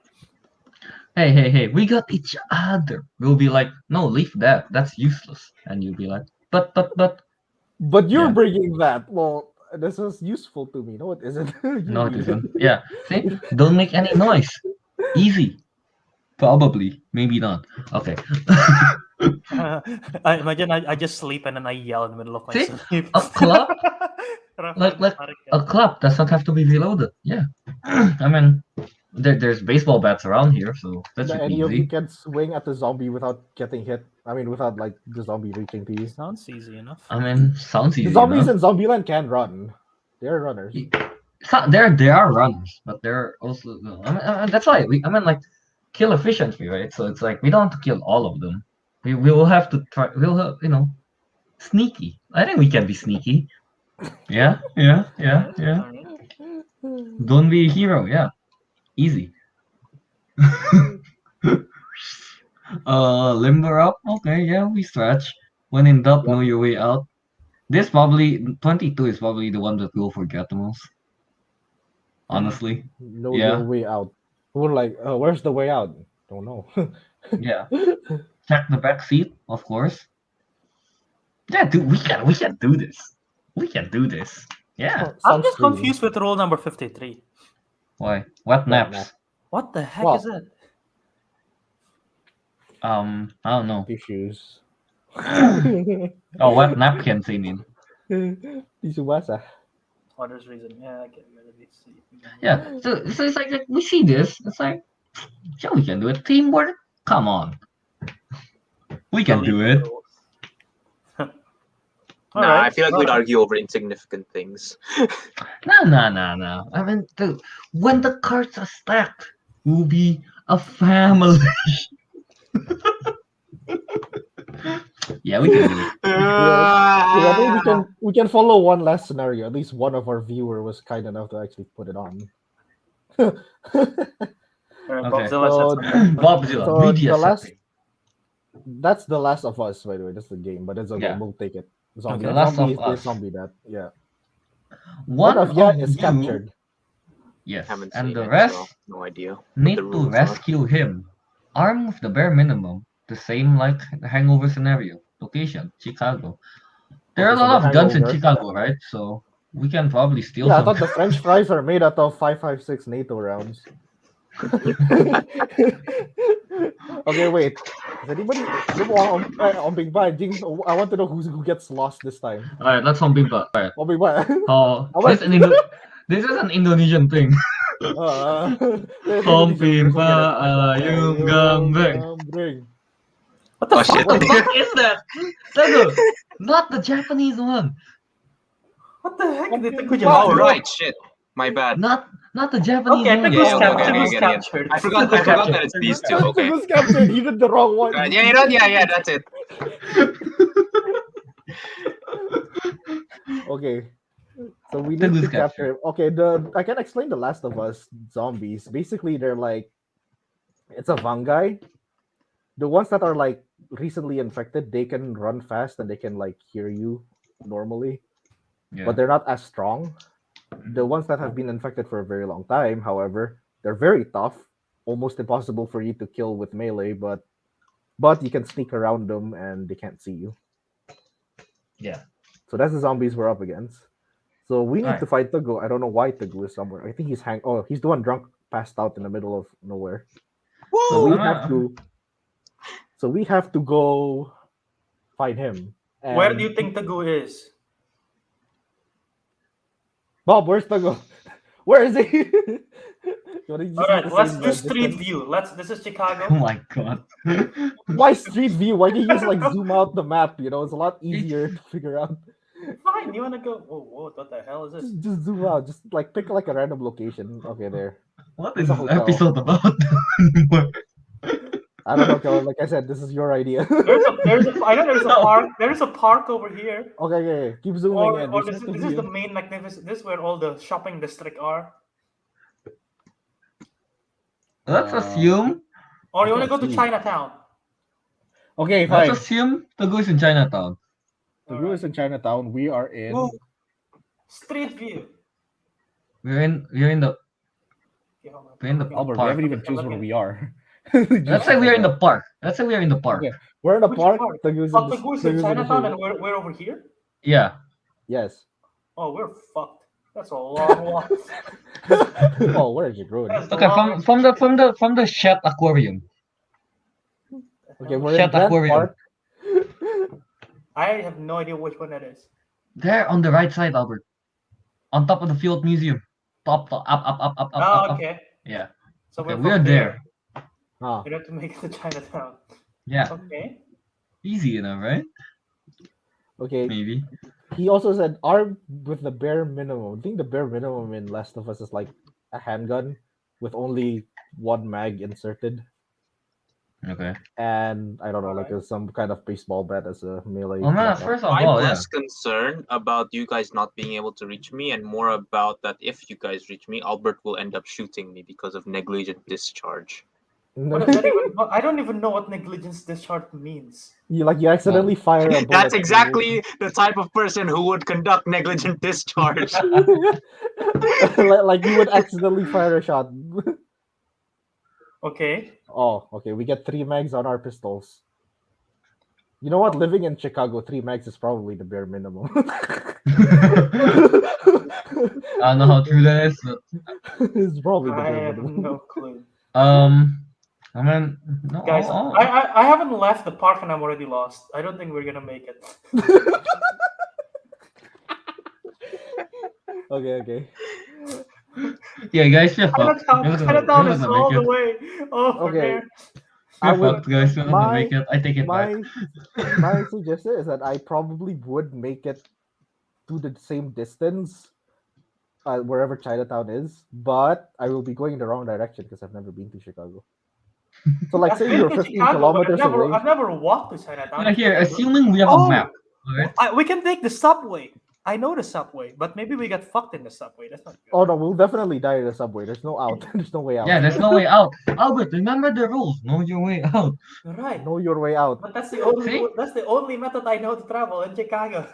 Hey, we got each other. We'll be like, no, leave that. That's useless. And you'll be like, but. But you're Yeah. bringing that. Well, this is useful to me. No, it isn't. You No, it need isn't. Yeah. See? Don't make any noise. Easy. Probably. Maybe not. Okay. I imagine I just sleep and then I yell in the middle of my See? sleep. A club? Like a club does not have to be reloaded. Yeah. I mean, there's baseball bats around here, so that should be Any of you easy. can swing at the zombie without getting hit. I mean, without like the zombie reaching to you. Sounds easy enough. I mean, sounds easy The zombies enough. in Zombieland can run. They're runners. There are runners, but there are also. I mean, that's why I mean, like, kill efficiently, right? So it's like we don't have to kill all of them. We will have to try. We'll have, sneaky. I think we can be sneaky. Yeah. Alright. Don't be a hero. Yeah, easy. Limber up. Okay, yeah, we stretch. When in doubt, know your way out. This probably 22 is probably the one that we'll forget the most. Honestly, Know Yeah. your way out. We're like, where's the way out? Don't know. yeah. Check the back seat, of course. Yeah, dude, we can do this. We can do this. Yeah. I'm just Sunscreen. confused with rule number 53. Why? What naps? nap. What the heck Well- is it? I don't know. Tissues. Oh, what napkins you mean? Tisu basah. Oh, there's reason. Yeah, I get rid of these. Yeah. So it's like we see this. It's like, yeah, we can do it. Teamwork. Come on. We can do it. I feel like we'd argue over insignificant things. No. I mean, dude, when the cards are stacked, we'll be a family. Yeah, we can do it. Yeah, I think we can follow one last scenario. At least one of our viewer was kind enough to actually put it on. Bobzilla, So media the last- setting. That's The Last of Us, by the way. That's the game, but it's okay. Yeah. We'll take it. Zombie. The Last zombie of Us. Zombie that. Yeah. One of ya of is you, captured. yes, Haven't and seen the it, rest so no idea. need the to rules are. rescue him, armed with the bare minimum, the same like the Hangover scenario. Location: Chicago. There are Okay, a so lot the of guns in Hangover. Chicago, right? So we can probably steal Yeah, I some. thought the French fries are made out of 5.56 NATO rounds. Okay, wait. Is anybody? On Big Bang, I want to know who gets lost this time. All right, let's home Bimba. All right. On Big Bang. Oh, this is an Indonesian thing. Home Bimba, ayung gambeng. What the Oh, fuck? shit. What the fuck is that? Teguh, not the Japanese one. What the heck? Did Fucking Teguh Oh, just right, shit. My bad. Not the Japanese Okay, one. Teguh's Yeah, okay, Teguh's okay. captured. I forgot that it's these two. Okay. Teguh's captured. He did the wrong one. Yeah, that's it. Okay. So we need Teguh's to capture him. Okay, I can explain the Last of Us zombies. Basically, they're like it's a fungi. The ones that are like recently infected, they can run fast and they can like hear you normally, Yeah. but they're not as strong. The ones that have been infected for a very long time, however, they're very tough, almost impossible for you to kill with melee, but you can sneak around them and they can't see you. Yeah. So that's the zombies we're up against. So we need to Alright. fight Teguh. I don't know why Teguh is somewhere. I think he's he's the one drunk, passed out in the middle of nowhere. So Woo! we have to go find him. Where And do you think Teguh is? Bob, where's Teguh? Where is he? You wanna just All use right, the let's same, do street distance? view. This is Oh Chicago. my god. Why street view? Why do you just like zoom out the map? You know, it's a lot easier to figure out. Fine, you wanna go? Whoa, what the hell is this? Just zoom out. Just like pick like a random location. Okay, there. What There's is a this hotel. episode about? I don't know, Kelvin. Like I said, this is your idea. I know there's a No. park. There's a park over here. Okay. Keep zooming Or, in. or There's this nothing is the here. main magnificent. This is where all the shopping district are. Let's assume. Or you I wanna go can't to see. Chinatown? Okay, Let's fine. assume Teguh is in Chinatown. Teguh is in Chinatown. We are in. Woo. Street view. We're in the Okay, hold on. We're in the Albert, we park. haven't even Okay, choose I'm where looking. we are. Let's say we are in the park. Let's say we are in the park. Okay, we're in the Which park. park? Teguh's Oh, in the, Teguh is Teguh's in in the Chinatown, city. and we're over here. Yeah. Yes. Oh, we're fucked. That's a long walk. Oh, where is it going? That's the Okay, longest- from the Shed Aquarium. Okay, we're in Shed Grand Aquarium. Park. I have no idea which one that is. There on the right side, Albert. On top of the Field Museum. Up. Oh, okay. Yeah. So Okay, we're we are from there. Ah, We have to make it to Chinatown. Yeah. Okay. Easy enough, right? okay. Maybe. He also said armed with the bare minimum. I think the bare minimum in Last of Us is like a handgun with only one mag inserted, Okay. and I don't know, like Alright. some kind of baseball bat as a melee. Well, man, weapon. first of I'm all, yeah. less concerned about you guys not being able to reach me and more about that if you guys reach me, Albert will end up shooting me because of negligent discharge. What does that even? I don't even know what negligence discharge means. you accidentally fire a bullet. That's exactly the type of person who would conduct negligent discharge. like you would accidentally fire a shot. Okay. Oh, okay. We get 3 mags on our pistols. You know what? Living in Chicago, 3 mags is probably the bare minimum. I don't know how true that is, but It's probably the I bare have minimum. no clue. I mean, no, Guys, oh, I haven't left the park and I'm already lost. I don't think we're gonna make it. Okay. yeah, guys, we're fucked. Chinatown We're is not all gonna the make it. way over Okay. there. I We're would- fucked, guys. We're not gonna make it. I take it back. My suggestion is that I probably would make it to the same distance wherever Chinatown is, but I will be going in the wrong direction because I've never been to Chicago. So, like, I've say been you're to 15 Chicago, but kilometers away. I've never walked to Chinatown. Yeah, here, assuming we have Oh! a map, alright? We can take the subway. I know the subway, but maybe we got fucked in the subway. That's not good. Oh no, we'll definitely die in the subway. There's no out. There's no way out. Yeah, there's no way out. Albert, remember the rules. Know your way out. You're right. Know your way out. But that's the See? only method I know to travel in Chicago.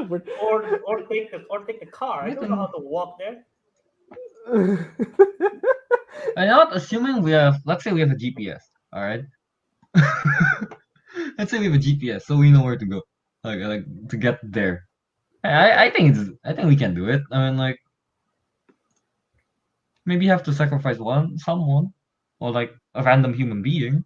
But- or take the car. I don't know how to walk there. I'm not assuming we have. Let's say we have a GPS. All right. Let's say we have a GPS, so we know where to go, like to get there. I think we can do it. I mean, like, maybe you have to sacrifice someone, or like a random human being.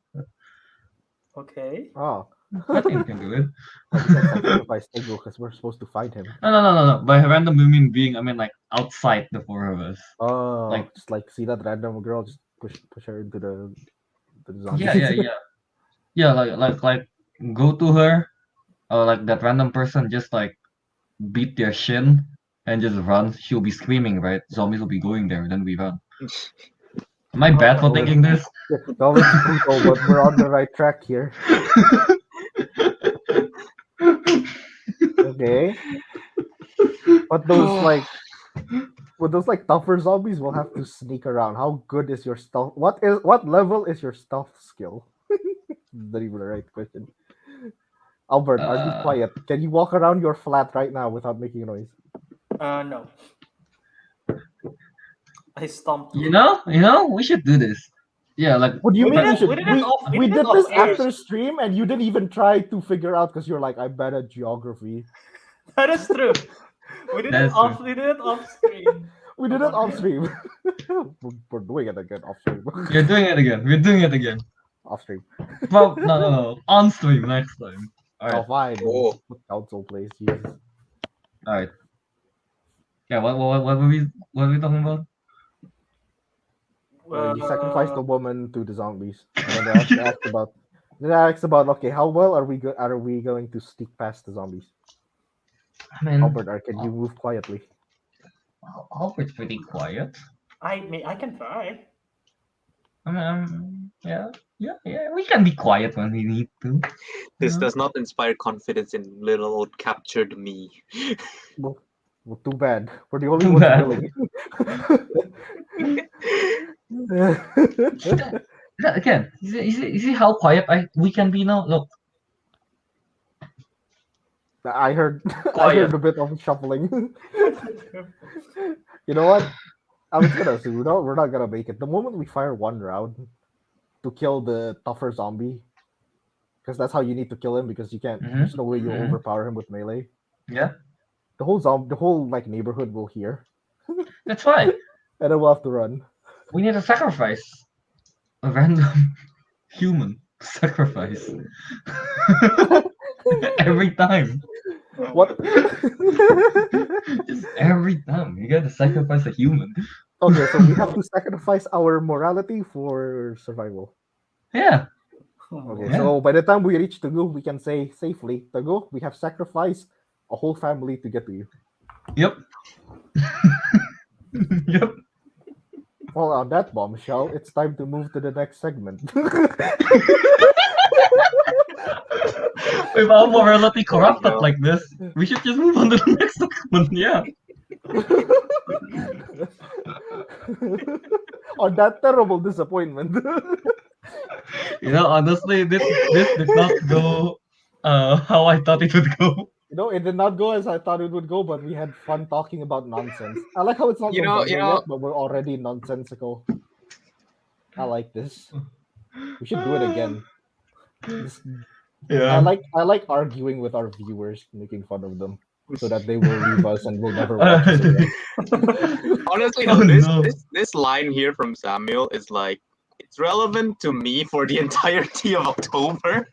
Okay. Oh. I think we can do it. We can sacrifice Teguh because we're supposed to find him. No. By a random human being, I mean like outside the four of us. Oh, Like- just like see that random girl, just push her into the zombies. Yeah. Like go to her, or like that random person just like beat their shin and just run. She'll be screaming, right? Zombies will be going there, then we run. Am I bad for thinking this? No, it's brutal, but we're on the right track here. Okay. But those like with those like tougher zombies, we'll have to sneak around. How good is your stealth? What level is your stealth skill? Not even the right question. Albert, are you quiet? Can you walk around your flat right now without making a noise? No. I stomped. You know, we should do this. Yeah, like What do you We mean did we it- should? we did it off- we We did it did this off air. after stream, and you didn't even try to figure out because you're like, I'm bad at geography. That is true. We did That it is off. We did it off screen. We did it off stream. We're doing it again off stream. you're doing it again. We're doing it again. Off stream. Well, no. On stream next time. All Oh, right. fine. Oh. Council plays. Jesus. All right. Yeah. What were we talking about? You sacrificed a woman to the zombies. And then they asked about. Then I asked about, okay, how well are we going to sneak past the zombies? I mean, Albert, can you move quietly? Albert's pretty quiet. I can try. I mean, yeah. We can be quiet when we need to. This Yeah. does not inspire confidence in little old captured me. Well, too bad. We're the only Too ones bad. willing. Again, you see how quiet we can be now? Look. I heard Quiet. a bit of shuffling. You know what? I was gonna assume we're not gonna make it. The moment we fire one round to kill the tougher zombie, because that's how you need to kill him. Because you can't. There's no way you'll Mhm. overpower him with melee. Yeah, The whole like neighborhood will hear, that's fine. and then we'll have to run. We need to sacrifice a random human sacrifice every time. What? Just every time you gotta sacrifice a human. Okay, so we have to sacrifice our morality for survival. Yeah. Okay, Yeah. so by the time we reach Teguh, we can say safely, Teguh, we have sacrificed a whole family to get to you. Yep. Yep. Well, on that bombshell, it's time to move to the next segment. With our morality corrupted no. like this, we should just move on to the next segment. Yeah. On that terrible disappointment. You know, honestly, this did not go how I thought it would go. It did not go as I thought it would go, but we had fun talking about nonsense. I like how it's not November yet, but we're already nonsensical. I like this. We should do it again. Yeah. I like arguing with our viewers, making fun of them, so that they will leave us and will never watch us again. Honestly, Oh, no, no. this line here from Samuel is like it's relevant to me for the entirety of October.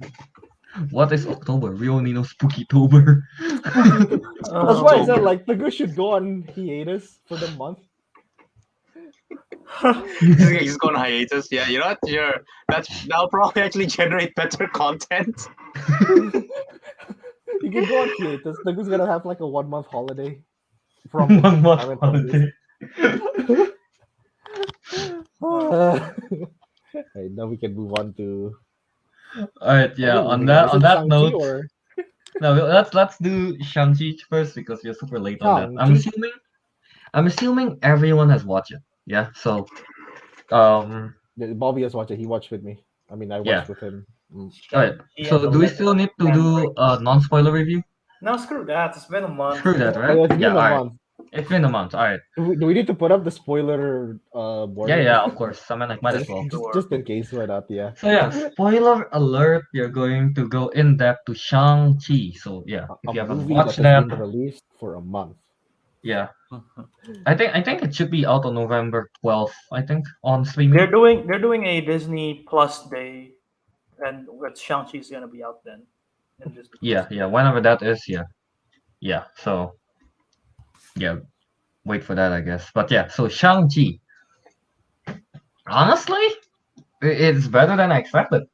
What is October? We only know Spooky-tober. That's why I said like Teguh should go on hiatus for the month. He's going hiatus. Yeah, you know what? Sure, that'll probably actually generate better content. You can go on hiatus. Teguh's gonna have like a 1 month holiday from 1 month Silent Holidays. holiday. Right, now we can move on to. Alright, yeah. Oh, On is that it Shang-Chi note, or no, let's do Shang-Chi first because we're super late on that. Shang-Chi? I'm assuming everyone has watched it. Yeah. So, Yeah, Bobby has watched it. He watched with me. I mean, I watched Yeah. with him. alright. So do we still need to do a non-spoiler review? No, screw that. It's been a month. Screw that, Oh, right? yeah, it's been Yeah. a Alright. month. It's been a month. Alright. Do we need to put up the spoiler warning? Yeah. Of course. I mean, like, might as well. Just in case, why not? Yeah. So yeah, spoiler alert. You're going to go in depth to Shang-Chi. So yeah, if you A haven't movie watched that that, has been released for a month. yeah. I think it should be out on November 12th. I think on streaming. They're doing a Disney Plus day, and with Shang-Chi's gonna be out then. And just Yeah. Whenever that is, yeah. So yeah, wait for that, I guess. But yeah, so Shang-Chi. Honestly, it's better than I expected.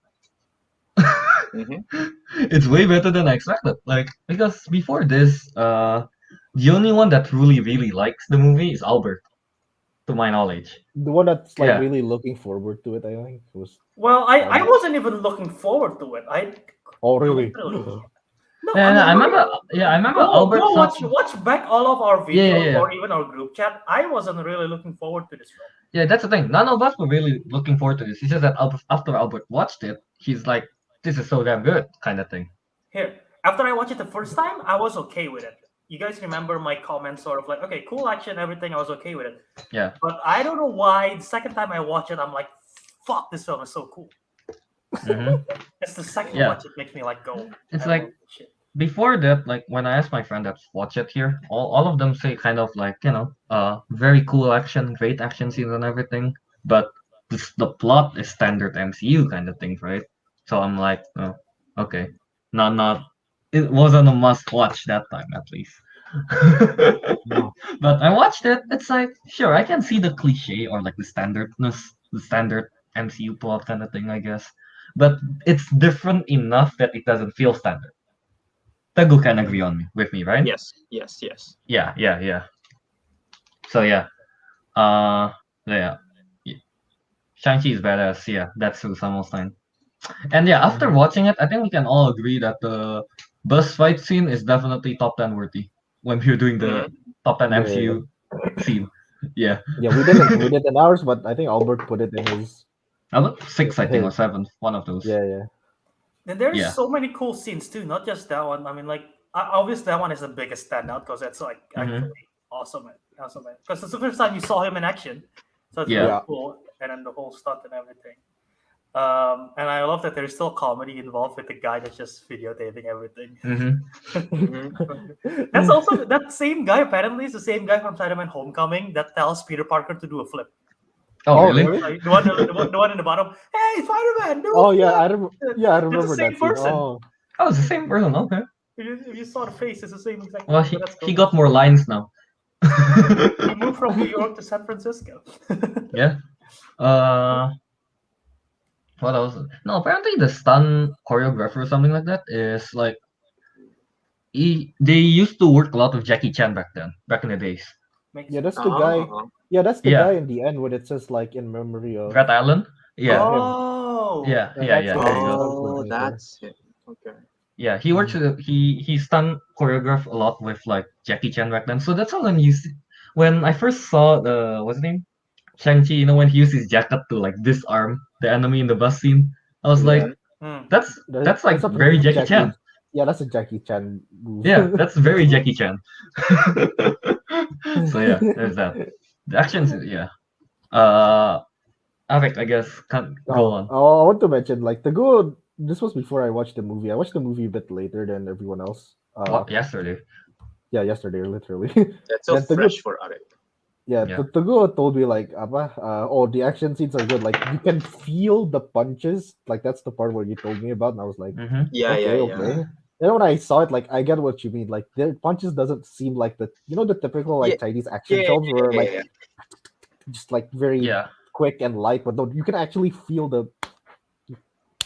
Mhm. It's way better than I expected. Like because before this, the only one that really likes the movie is Albert, to my knowledge. The one that's like Yeah. really looking forward to it, I think, was. Well, I wasn't even looking forward to it. Oh, really? Literally. No, Yeah, I no, I mean, remember. Yeah, I remember go, Albert. go watch back all of our Yeah, yeah, videos yeah. or even our group chat. I wasn't really looking forward to this film. Yeah, that's the thing. None of us were really looking forward to this. It's just that after Albert watched it, he's like, "This is so damn good," kind of thing. Here, after I watched it the first time, I was okay with it. You guys remember my comments, sort of like, okay, cool action, everything. I was okay with it. Yeah. But I don't know why. The second time I watch it, I'm like, fuck, this film is so cool. hmm It's the second Yeah. watch it makes me like go. It's I like love this shit. before that, like when I asked my friend that's watch it here, all of them say kind of like, very cool action, great action scenes and everything. But the plot is standard MCU kind of things, right? So I'm like, oh, okay. Not it wasn't a must watch that time at least. No. But I watched it, it's like, sure, I can see the cliche or like the standard MCU plot kind of thing, I guess. But it's different enough that it doesn't feel standard. Teguh can agree with me, right? Yes, yes, yes. Yeah. So yeah, uh, yeah, Shang-Chi is badass. Yeah, that's true, Samuelstein. And yeah, after watching it, I think we can all agree that the bus fight scene is definitely top 10 worthy when we're doing the top 10 Yeah, MCU scene. Yeah, Yeah, we did in ours, but I think Albert put it in his. about 6, I think, or 7, one of those. Yeah. And there's Yeah. so many cool scenes too, not just that one. I mean, like obviously that one is the biggest standout because it's like actually awesome, because it's the first time you saw him in action, so it's Yeah. really Yeah. cool. And then the whole stunt and everything. And I love that there's still comedy involved with the guy that's just videotaping everything. That's also that same guy. Apparently, is the same guy from Spider-Man: Homecoming that tells Peter Parker to do a flip. Oh, really? really? Like, the one in the bottom. Hey, Spider-Man! Do a Oh yeah, flip!" I It's remember the same that scene. person. Oh, Oh, it's the same person. Okay. If you saw the face, it's the same exact. Well, person. That's he cool. got more lines now. He moved from New York to San Francisco. Yeah. What else? No, apparently the stunt choreographer or something like that is like they used to work a lot with Jackie Chan back in the days. Makes yeah, sense. that's the guy. Yeah, that's the Yeah. guy in the end when it says like in memory of. Rat Allen? Yeah. Oh. Yeah. that's Yeah. the There you guy. go. Oh, that's it. Okay. Yeah, he works with he stunt choreographed a lot with like Jackie Chan back then. So that's how when I first saw the what's his name? Shang-Chi, when he used his jacket to like disarm the enemy in the bus scene. I was like, Mm. that's like a very Jackie Chan. Yeah, that's a Jackie Chan move. Yeah, that's very Jackie Chan. So yeah, there's that. The actions, yeah. Ariq, I guess, can go on. I want to mention like the good. This was before I watched the movie. I watched the movie a bit later than everyone else. What yesterday? Yeah, yesterday, literally. That's so Then Teguh- fresh for Ariq. Yeah, Yeah. Teguh told me like, the action scenes are good. Like you can feel the punches. Like that's the part where you told me about, and I was like, Mm-hmm. Yeah, okay. Then when I saw it, like I get what you mean. Like their punches doesn't seem like the the typical like Chinese action films where like just like very Yeah. quick and light, but no, you can actually feel the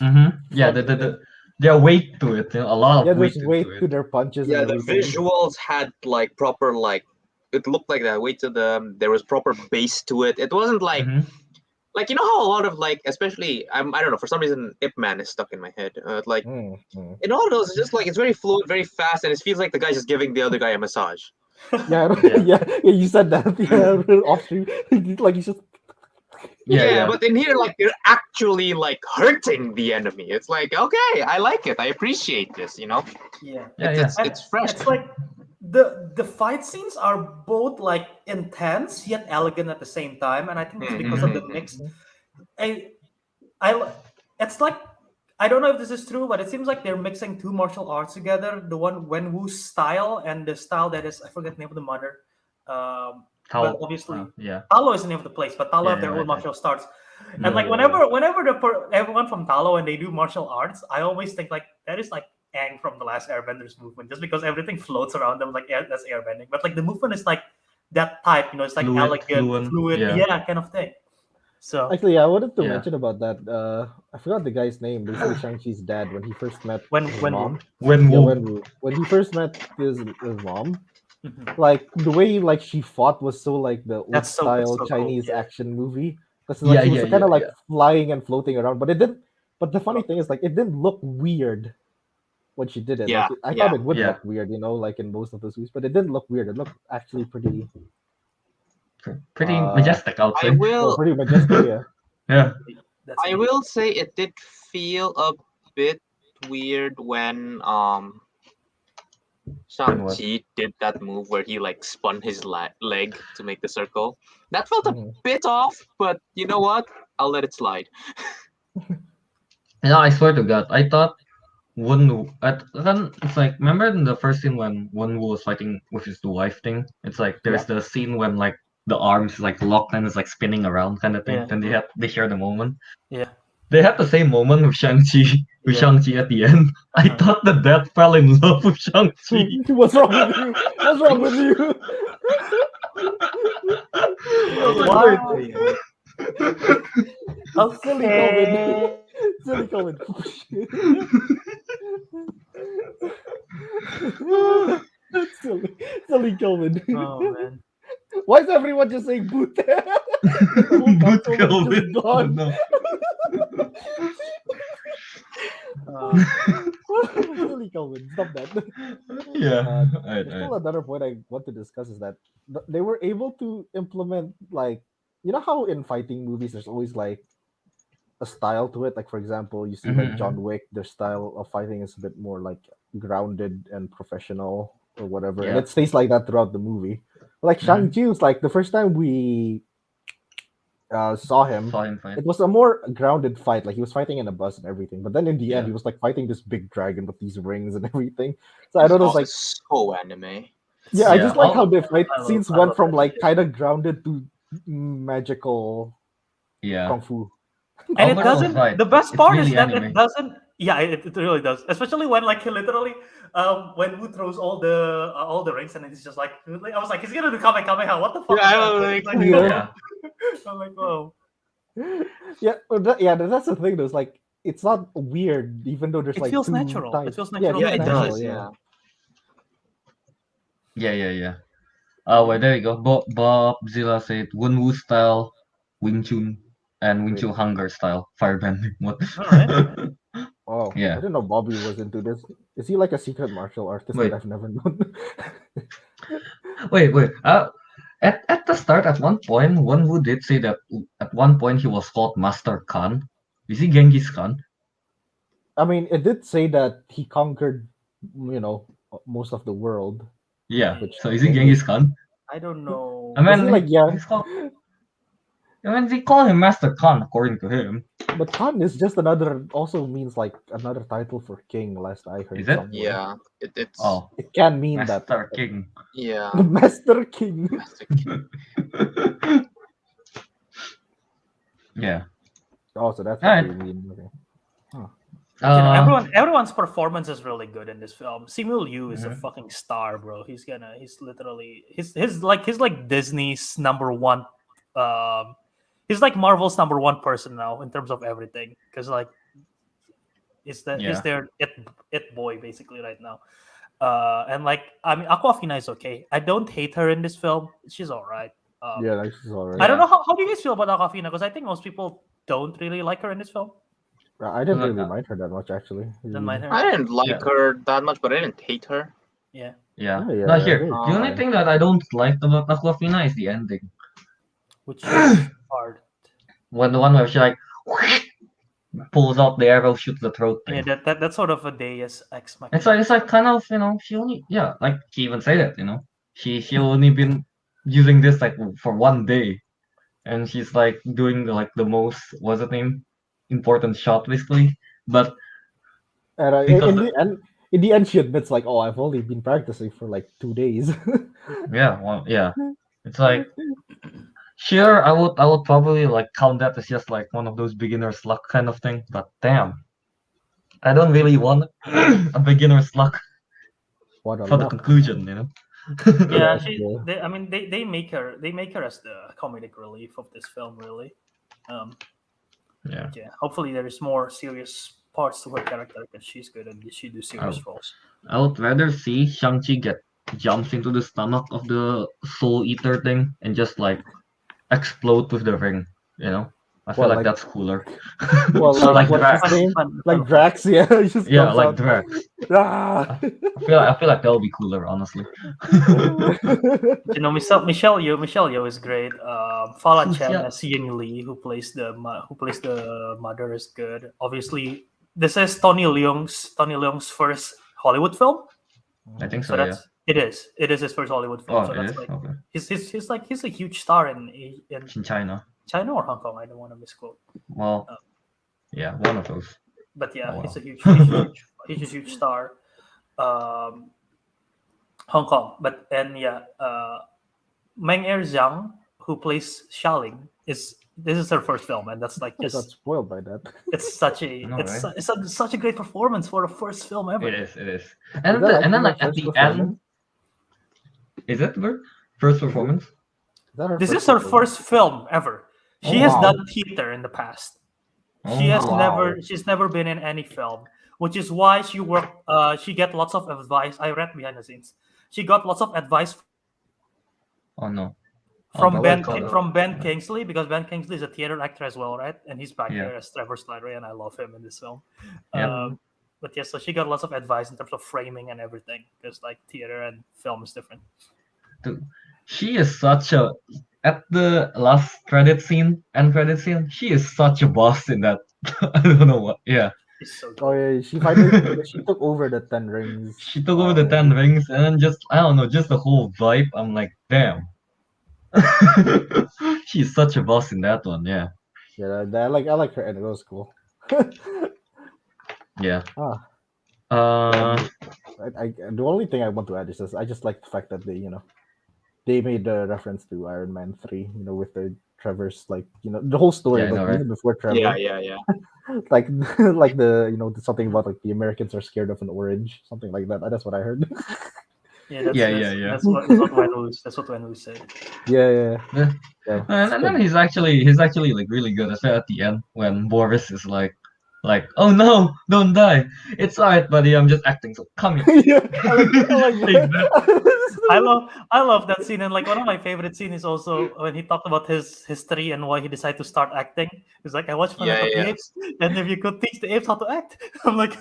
Mm-hmm. Yeah, the weight to it, a lot of weight there's to weight it. to their punches. Yeah, and the everything. visuals had like proper it looked like that weight to them. There was proper base to it. It wasn't like Mhm. like how a lot of especially I don't know, for some reason Ip Man is stuck in my head. In all of those, it's just like it's very fluid, very fast, and it feels like the guy's just giving the other guy a massage. Yeah, Yeah. yeah, you said that. Yeah, off stream. Like he's just Yeah. But in here, like you're actually like hurting the enemy. It's like, okay, I like it. I appreciate this. Yeah. It's fresh. It's like the fight scenes are both like intense yet elegant at the same time, and I think it's because of the mix. It's like I don't know if this is true, but it seems like they're mixing two martial arts together. The one Wenwu's style and the style that is I forget the name of the mother. But obviously, Talo is the name of the place, but Talo have their own martial arts. And like whenever everyone from Talo and they do martial arts, I always think like that is like Aang from the last Airbenders movement, just because everything floats around them like that's airbending. But like the movement is like that type, it's like elegant, fluid, kind of thing. So actually, I wanted to mention about that. I forgot the guy's name. Basically, Shang-Chi's dad when he first met his mom. Wenwu. When he first met his mom. Like the way like she fought was so like the old style Chinese action movie. Because like she was kind of like flying and floating around, but it didn't. But the funny thing is like it didn't look weird. when she did it. Yeah, Like, I yeah. thought it would Yeah. look weird, like in most of those movies, but it didn't look weird. It looked actually pretty Pretty Uh, majestic, I would I say. will pretty majestic. Yeah. Yeah. That's I will say it did feel a bit weird when Shang-Chi did that move where he like spun his leg to make the circle. That felt a Mhm. bit off, but you know what? I'll let it slide. I swear to God, I thought then it's like, remember in the first scene when Wonwoo was fighting with his wife thing? It's like there's the scene when like the arms like locked and it's like spinning around kind of thing. Yeah. Then they share the moment. Yeah. They had the same moment with Shang-Chi Yeah. at the end. I Uh-huh. thought the dad fell in love with Shang-Chi. What's wrong with you? What's wrong with you? Wait. Silly Kelvin. Silly Kelvin. silly Kelvin. Oh man. Why is everyone just saying boot? The whole Boot councilman Kelvin. just Oh, gone. no. Silly Kelvin, stop that. Yeah. There's still another point I want to discuss is that they were able to implement, like, you know how in fighting movies there's always like a style to it. Like, for example, you see like Mhm, John Wick, their style of fighting is a bit more like grounded and professional or whatever, and Yeah. it stays like that throughout the movie. Like Mhm. Shang-Chi was like the first time we saw him, Saw him fight. it was a more grounded fight. Like, he was fighting in a bus and everything, but then in the end, Yeah. he was like fighting this big dragon with these rings and everything. So I don't know, it's like, so anime. yeah, I Yeah, just like how I'll- the fight I love- scenes I went love from that like shit. kind of grounded to magical Yeah. kung fu. And it Alberto's doesn't. right. The best It's part is really that anime. it doesn't. Yeah, it really does. Especially when like he literally, when Wu throws all the rings and it's just like I was like, he's gonna do Kamehameha. What the fuck? Yeah, is I that? was like, It's Yeah. I'm like, oh. Yeah, that's the thing. Though, it's like it's not weird, even though there's It like feels two natural. It types. feels Yeah, natural. yeah, feels it natural. does. yeah. Yeah. Oh, well, there you go. Bob Zilla said Wunwu style, Wing Chun, and Wing Chun Hunger style, firebending. What? All right. Oh, I Yeah. didn't know Bobby was into this. Is he like a secret martial artist Wait. that I've never known? Wait. At the start, at one point, Wunwu did say that at one point he was called Master Khan. Is he Genghis Khan? I mean, it did say that he conquered, most of the world. Yeah. Which So is he Genghis Khan? I don't know. I mean, he like, yeah. he's called. I mean, they call him Master Khan according to him. But Khan is just also means like another title for king. Last I heard Is it? somewhere. Yeah, it's Oh, It can mean Master that. King. yeah. Master King. Yeah. Oh, so that's what Alright. they mean. Okay. Everyone's performance is really good in this film. Simu Liu is a fucking star, bro. He's literally he's like Disney's number one. He's like Marvel's number one person now in terms of everything. Because like, he's their it boy basically right now. And like, I mean, Aquafina is okay. I don't hate her in this film. She's all right. Yeah, she's alright. I don't know how do you guys feel about Aquafina, because I think most people don't really like her in this film. I didn't really mind her that much, actually. Didn't mind her. I didn't like her that much, but I didn't hate her. Yeah. Yeah. Yeah, Now here, very the only fine. thing that I don't like about Aquafina is the ending. Which is hard. When the one where she like pulls out the arrow, shoots the throat thing. Yeah, that's sort of a Deus Ex Machina. It's like kind of, she only like she even said it, she only been using this like for one day, and she's like doing the most, what's the name, important shot basically, but And because in the end, she admits like, "Oh, I've only been practicing for like 2 days." yeah, it's like, sure, I would probably like count that as just like one of those beginner's luck kind of thing, but damn, I don't really want a beginner's luck What a for the luck. conclusion, Yeah, Yeah. they make her as the comedic relief of this film, really. Yeah. Hopefully there is more serious parts to her character, because she's good and she do serious roles. I would rather see Shang-Chi jumps into the stomach of the Soul Eater thing and just like explode with the ring, I feel Well, like like- that's cooler. Well, So, like, like what's Drax. his name? Fun, Like fun. Drax, yeah. He just Yeah, comes like out. Drax. Ah! I feel like that'll be cooler, honestly. You know, Michelle Yeoh is great. Fala Who's Chen Yeoh? as Ying Lee, who plays the mother, is good. Obviously, this is Tony Leung's first Hollywood film. I think So so. Yeah. that's it is his first Hollywood film. Oh, So it that's is. like Okay. he's a huge star in In China. China or Hong Kong. I don't want to misquote. Well, yeah, one of those. But yeah, Oh, he's wow. he's a huge star. Hong Kong, but and yeah, Meng Er Zhang, who plays Xialing, this is her first film, and that's like I got just spoiled by that. it's such a No, it's right? such a great performance for a first film ever. It is. It is. Is And that then actually like her at first the end, performance? is it her first performance? Is that her This first is her performance? first film ever. She Oh, has wow. done theater in the past. She has wow. she's never been in any film, which is why she get lots of advice. I read behind the scenes. She got lots of advice Oh no. from Okay. Ben Kingsley, because Ben Kingsley is a theater actor as well, right? And he's back Yeah. here as Trevor Slattery, and I love him in this film. Yeah. But yeah, so she got lots of advice in terms of framing and everything, because like theater and film is different. Dude, she is such a at the last end credit scene. She is such a boss in that. I don't know what. Yeah. It's so Oh good. yeah, she finally she took over the 10 rings. She took over the 10 rings, and then just I don't know, just the whole vibe. I'm like, damn. She's such a boss in that one. Yeah. Yeah, I like her, and it was cool. Yeah. Ah, the only thing I want to add is I just like the fact that they made the reference to Iron Man 3, with the Trevor's, like, the whole story, Yeah, I like, know, right? even before Trevor. Yeah. Like, like something about, like, the Americans are scared of an orange, something like that. That's what I heard. Yeah, that's, Yeah, that's, yeah. That's what Wen Wu said. Yeah. And then he's actually like really good, especially at the end when Boris is like, oh no, don't die. It's alright, buddy. I'm just acting. So come here. Yeah, I like Take that. I love that scene, and like one of my favorite scenes is also when he talked about his history and why he decided to start acting. He's like, I watched Planet of the Apes, and if you could teach the apes how to act, I'm like,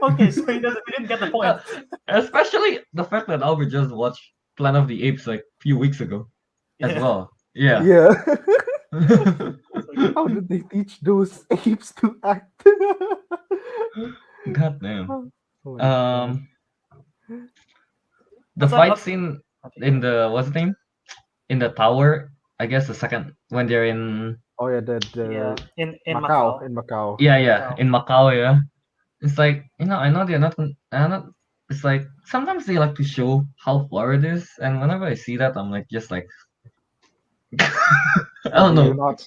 okay, so he didn't get the point. Especially the fact that Albert just watched Planet of the Apes like a few weeks ago as well. Yeah. Yeah. How did they teach those apes to act? God damn. Oh my God. The What's fight up? scene in the what's the name? In the tower, I guess the second when they're in Oh yeah, the in Macau. Macau. In Macau. yeah, in Macau, yeah. It's like, I know they're not it's like sometimes they like to show how far it is, and whenever I see that I'm like just like I don't Are you know. not?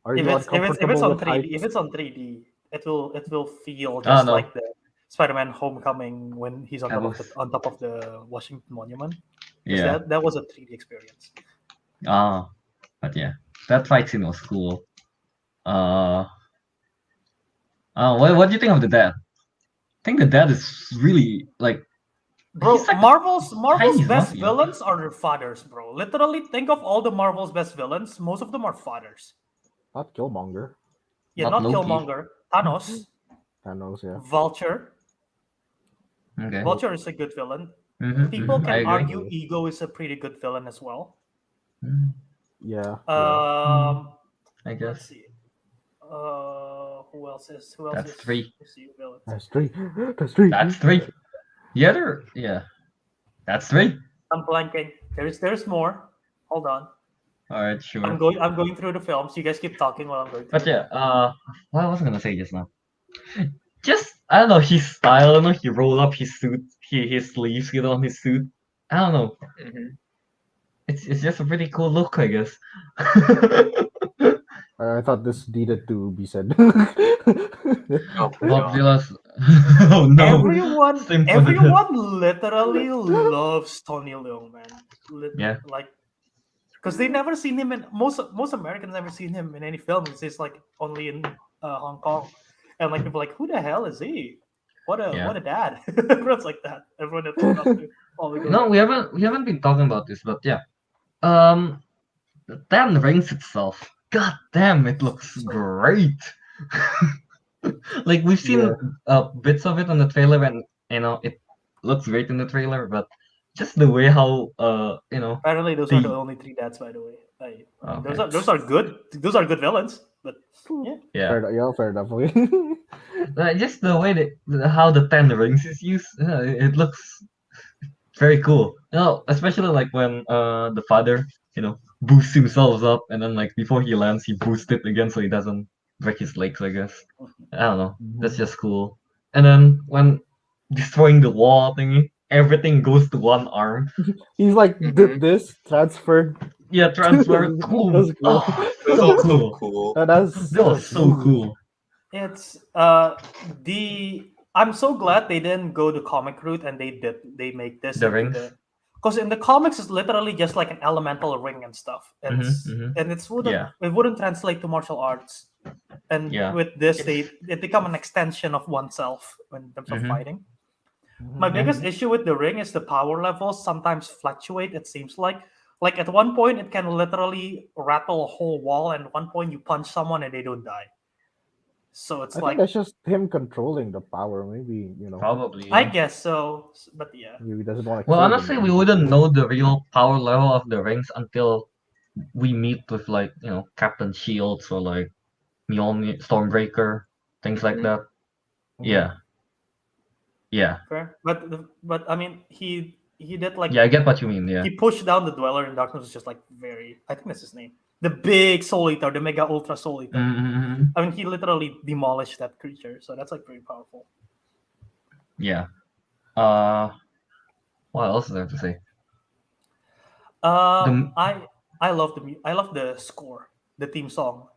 Are If you it's uncomfortable on with 3D, heights? if it's on 3D, it will feel I don't just know. like the Spider-Man Homecoming when he's on That top of the Washington Monument. 'Cause Yeah. that was a 3D experience. But yeah, that fight scene was cool. What do you think of the dad? I think the dad is really like, Bro, he's like Marvel's Chinese best mafia. villains are their fathers, bro. Literally, think of all the Marvel's best villains. Most of them are fathers. Not Killmonger. Yeah, Not not Loki. Killmonger. Thanos, Thanos, yeah. Vulture. Okay. Vulture is a good villain. Mhm, People mhm, I can agree. argue Ego is a pretty good villain as well. Mhm, Yeah. I Let's guess see. Who else is? That's three. Let's see, villains. That's three. That's three. That's three. That's three. I'm blanking. There's more. Hold on. All right, sure. I'm going through the films. You guys keep talking while I'm going through. But yeah, what was I gonna say just now? Just I don't know his style. He roll up his suit, his sleeves, on his suit. I don't know. It's just a pretty cool look, I guess. I thought this needed to be said. Bob Villa's. Oh no! Same for the Everyone literally loves Tony Leung, man. Yeah. Like, because they never seen him in most Americans never seen him in any film. It's just like only in Hong Kong, and like people are like, who the hell is he? What a dad! Everyone's like that. Everyone that's up to No, we haven't been talking about this, but yeah, the 10 rings itself. god damn, it looks great. Like we've seen bits of it on the trailer, and it looks great in the trailer, but just the way how Apparently, those are the only 3 dads, by the way. Okay. Those are good. Those are good villains. But yeah, Fair enough. Just the way how the 10 rings is used, it looks very cool. Especially like when the father, boosts himself up, and then like before he lands, he boosts it again so he doesn't break his legs. I guess. I don't know. That's just cool. And then when destroying the wall thingy, everything goes to one arm. He's like did this transferred. Yeah, transfer. Cool. That's cool. That's So also cool. cool. That was so cool. it's I'm so glad they didn't go the comic route and they make this The into rings? because in the comics it's literally just like an elemental ring and stuff, and it wouldn't translate to martial arts. And with this, it become an extension of oneself in terms of fighting. My biggest issue with the ring is the power levels sometimes fluctuate. It seems like at one point it can literally rattle a whole wall, and at one point you punch someone and they don't die. So it's I think that's just him controlling the power. Maybe Probably. I guess so, but yeah. Maybe he doesn't want to. Well, honestly, we wouldn't know the real power level of the rings until we meet with like Captain Shields or like Mjolnir, Stormbreaker, things like that. Yeah. Fair. But I mean, he did like. Yeah, I get what you mean. Yeah. He pushed down the Dweller in Darkness, was just like very. I think that's his name. The big Soul Eater, the Mega Ultra Soul Eater. I mean, he literally demolished that creature, so that's like very powerful. Yeah. What else is there to say? I love the score, the theme song.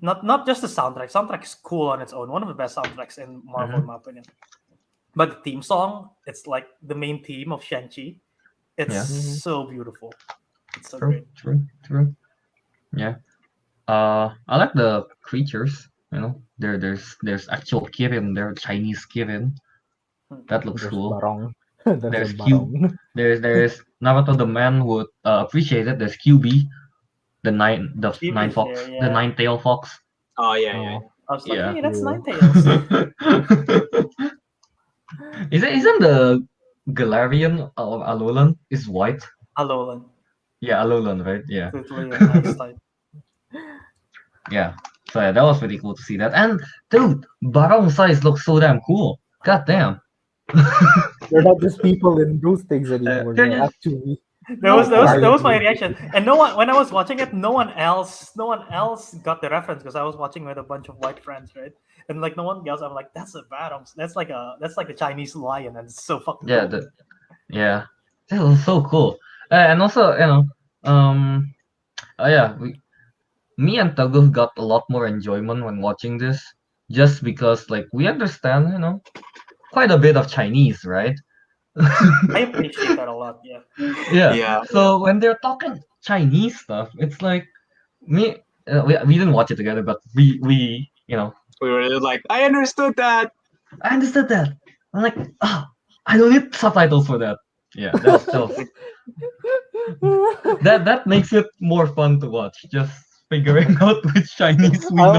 Not just the soundtrack. Soundtrack is cool on its own. One of the best soundtracks in Marvel, in my opinion. But the theme song, it's like the main theme of Shang-Chi. It's so beautiful. It's so great. True. Yeah. I like the creatures. There's actual Kirin there, Chinese Kirin. That looks cool. Barong. There's Q. There's Naruto the man who appreciate it. There's QB, the nine fox, the 9-tail fox. Oh yeah. I was like, hey, that's 9 tails. Isn't the Galarian of Alolan is white? Alolan. Yeah, Alolan, right? Yeah. Totally a nice type. Yeah. So yeah, that was pretty cool to see that. And dude, Barong size looks so damn cool. God damn. They're not just people in those things anymore. They're actually. That was my reaction. And no one, when I was watching it, no one else got the reference because I was watching with a bunch of white friends, right? And like no one else, I'm like, that's a Barong. That's like a Chinese lion, and it's so fucking cool. That was so cool. And also, me and Teguh got a lot more enjoyment when watching this, just because like we understand, quite a bit of Chinese, right? I appreciate that a lot. Yeah. So when they're talking Chinese stuff, it's like me. We didn't watch it together, but we we were like, I understood that. I'm like, I don't need subtitles for that. Yeah, that makes it more fun to watch. Just figuring out which Chinese we know.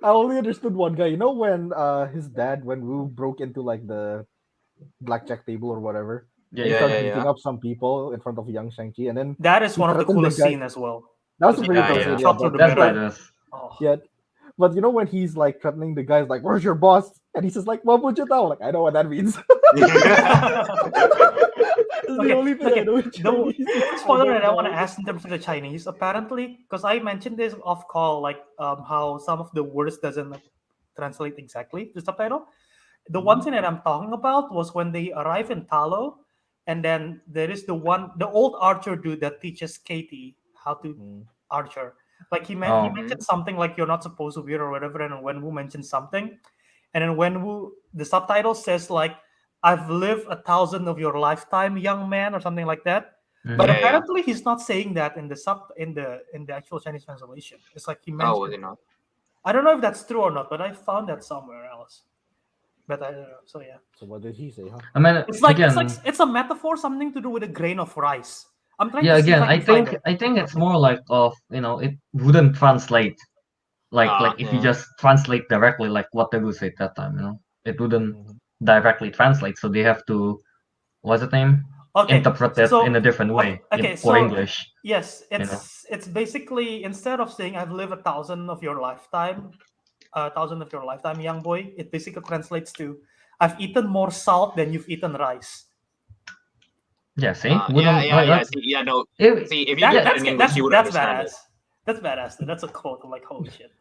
I only understood one guy. You know when his dad, when Wu broke into like the blackjack table or whatever, he started beating up some people in front of young Shang-Chi, and then that is one of the coolest scenes as well. That was pretty cool. Yeah. But you know when he's like threatening the guys, like, "Where's your boss?" And he says like, "What would you tell?" Like, I know what that means. The only thing I know. The spoiler that I want to ask in terms of the Chinese, apparently, because I mentioned this off call, like how some of the words doesn't translate exactly the subtitle. The one thing that I'm talking about was when they arrive in Talo, and then there is the old archer dude that teaches Katie how to archer. Like he mentioned something like you're not supposed to wear or whatever, and when Wu mentions something, and then when Wu, the subtitle says like, "I've lived 1,000 of your lifetime, young man," or something like that. But apparently he's not saying that in the actual Chinese translation. It's like he mentioned. Oh, was he not? I don't know if that's true or not, but I found that somewhere else. But I don't know. So yeah. So what did he say? Huh? I mean, it's like it's a metaphor, something to do with a grain of rice. I'm trying Yeah, to see if again, I can find it. I think it's more like it wouldn't translate like if you Yeah. just translate directly like what Teguh said that time, it wouldn't Mhm. directly translate, so they have to what's the name? Okay, Interpret it in a different way okay, for so English. yes, You know. it's basically instead of saying I've lived 1,000 of your lifetime, 1,000 of your lifetime, young boy, it basically translates to I've eaten more salt than you've eaten rice. Yeah, see? Yeah, Wouldn't yeah, like yeah. that. See, yeah, no. It, See, if you That, did yeah, that in English, you wouldn't that's understand badass. it. That's badass. Dude. That's a quote. I'm like, holy shit.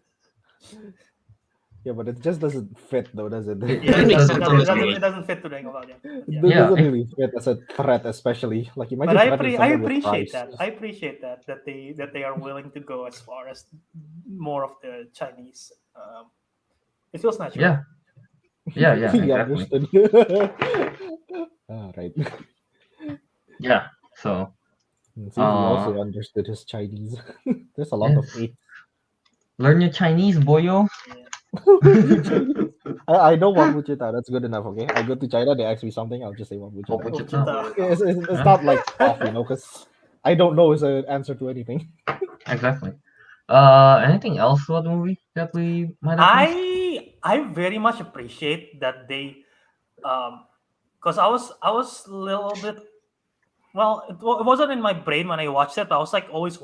Yeah, but it just doesn't fit though, does it? It Yeah, doesn't it make doesn't doesn't, sense it on doesn't, it this doesn't, movie. it doesn't fit today about it. But It yeah. Yeah, doesn't really fit as a threat, especially. Like imagine But threatening I someone with appreciate rice. that. I appreciate that they are willing to go as far as more of the Chinese. It feels natural. yeah, yeah, He exactly. understood. Right. Yeah. So See, he also understood his Chinese. There's a lot of yes. eight. Learn your Chinese, boyo. I know Wang Wuchita. That's good enough. Okay, I go to China. They ask me something. I'll just say Wang Wuchita. Wichita. It's not like off, because I don't know is an answer to anything. Exactly. Anything else about the movie that we might have missed? I very much appreciate that they, because I was a little bit, well, it wasn't in my brain when I watched it. But I was like always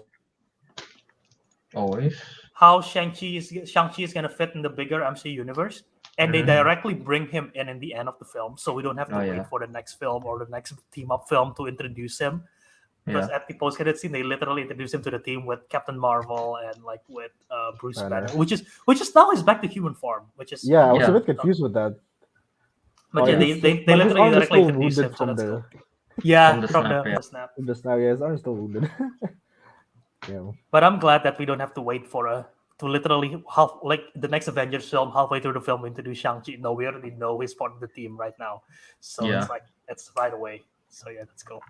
Always. how Shang-Chi is gonna fit in the bigger MCU universe, and they Mhm. directly bring him in the end of the film, so we don't have to Oh, wait yeah. for the next film or the next team up film to introduce him. Because Yeah. at the post credit scene, they literally introduce him to the team with Captain Marvel and like with Bruce Banner. Banner, which is now he's back to human form, which is Yeah, I was Yeah. a bit confused with that. But Oh, yeah, yeah. they But his literally arm is directly still introduce wounded him, so from that's the cool. Yeah, From the from snap, the, yeah. the snap. from the snap. Yeah, his arm is still wounded. Yeah. But I'm glad that we don't have to wait for to literally like the next Avengers film, halfway through the film, introduce Shang-Chi. No, we already know he's part of the team right now. So Yeah. it's like, it's right away. So yeah, that's cool.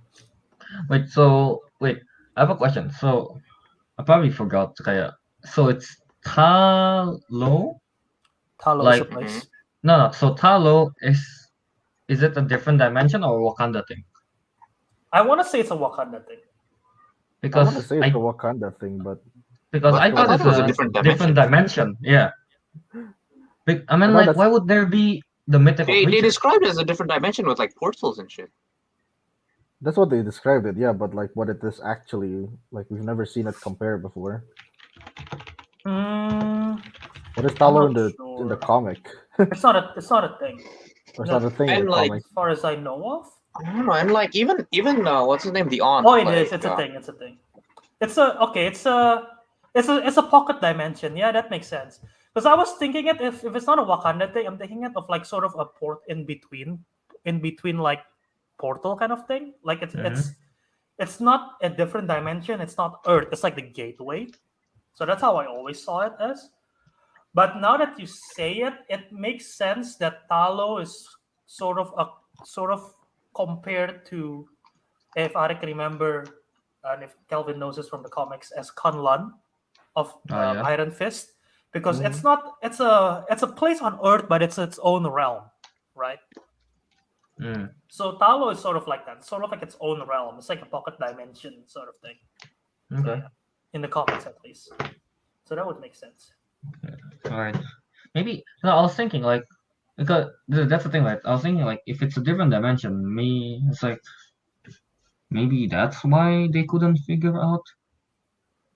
Wait, I have a question. So I probably forgot. So it's Talo? Talo is a Like place. no. So Talo is it a different dimension or Wakanda thing? I want to say it's a Wakanda thing. I want to Because say it's a Wakanda thing, but I thought I it's thought it was a a different different dimension. Yeah. I mean, I thought like, that's why would there be the mythical They creature? described it as a different dimension with like portals and shit. that's what they described it. Yeah, but like what it is actually, like we've never seen it compare before. What is I'm Talo not in the sure. comic? It's not a thing. Or it's not a thing in And the like, comic. As far as I know of. I don't know, and like even what's his name, the aunt. Oh, it like, is. It's a thing. It's a thing. It's a pocket dimension. Yeah, that makes sense. Because I was thinking it if it's not a Wakanda thing, I'm thinking it of like sort of a port in between like portal kind of thing. Like it's not a different dimension. It's not Earth. It's like the gateway. So that's how I always saw it as. But now that you say it, it makes sense that Talo is sort of compared to, if Ariq remember, and if Kelvin knows this from the comics, as Kunlun of Yeah. Iron Fist, because Mhm. it's not it's a place on Earth, but it's its own realm, right? Mm. So Talo is sort of like that, sort of like its own realm. It's like a pocket dimension sort of thing. So, Okay. yeah, in the comics at least. So that would make sense. All right. Maybe no. I was thinking like because that's the thing. Like I was thinking like if it's a different dimension, it's like maybe that's why they couldn't figure out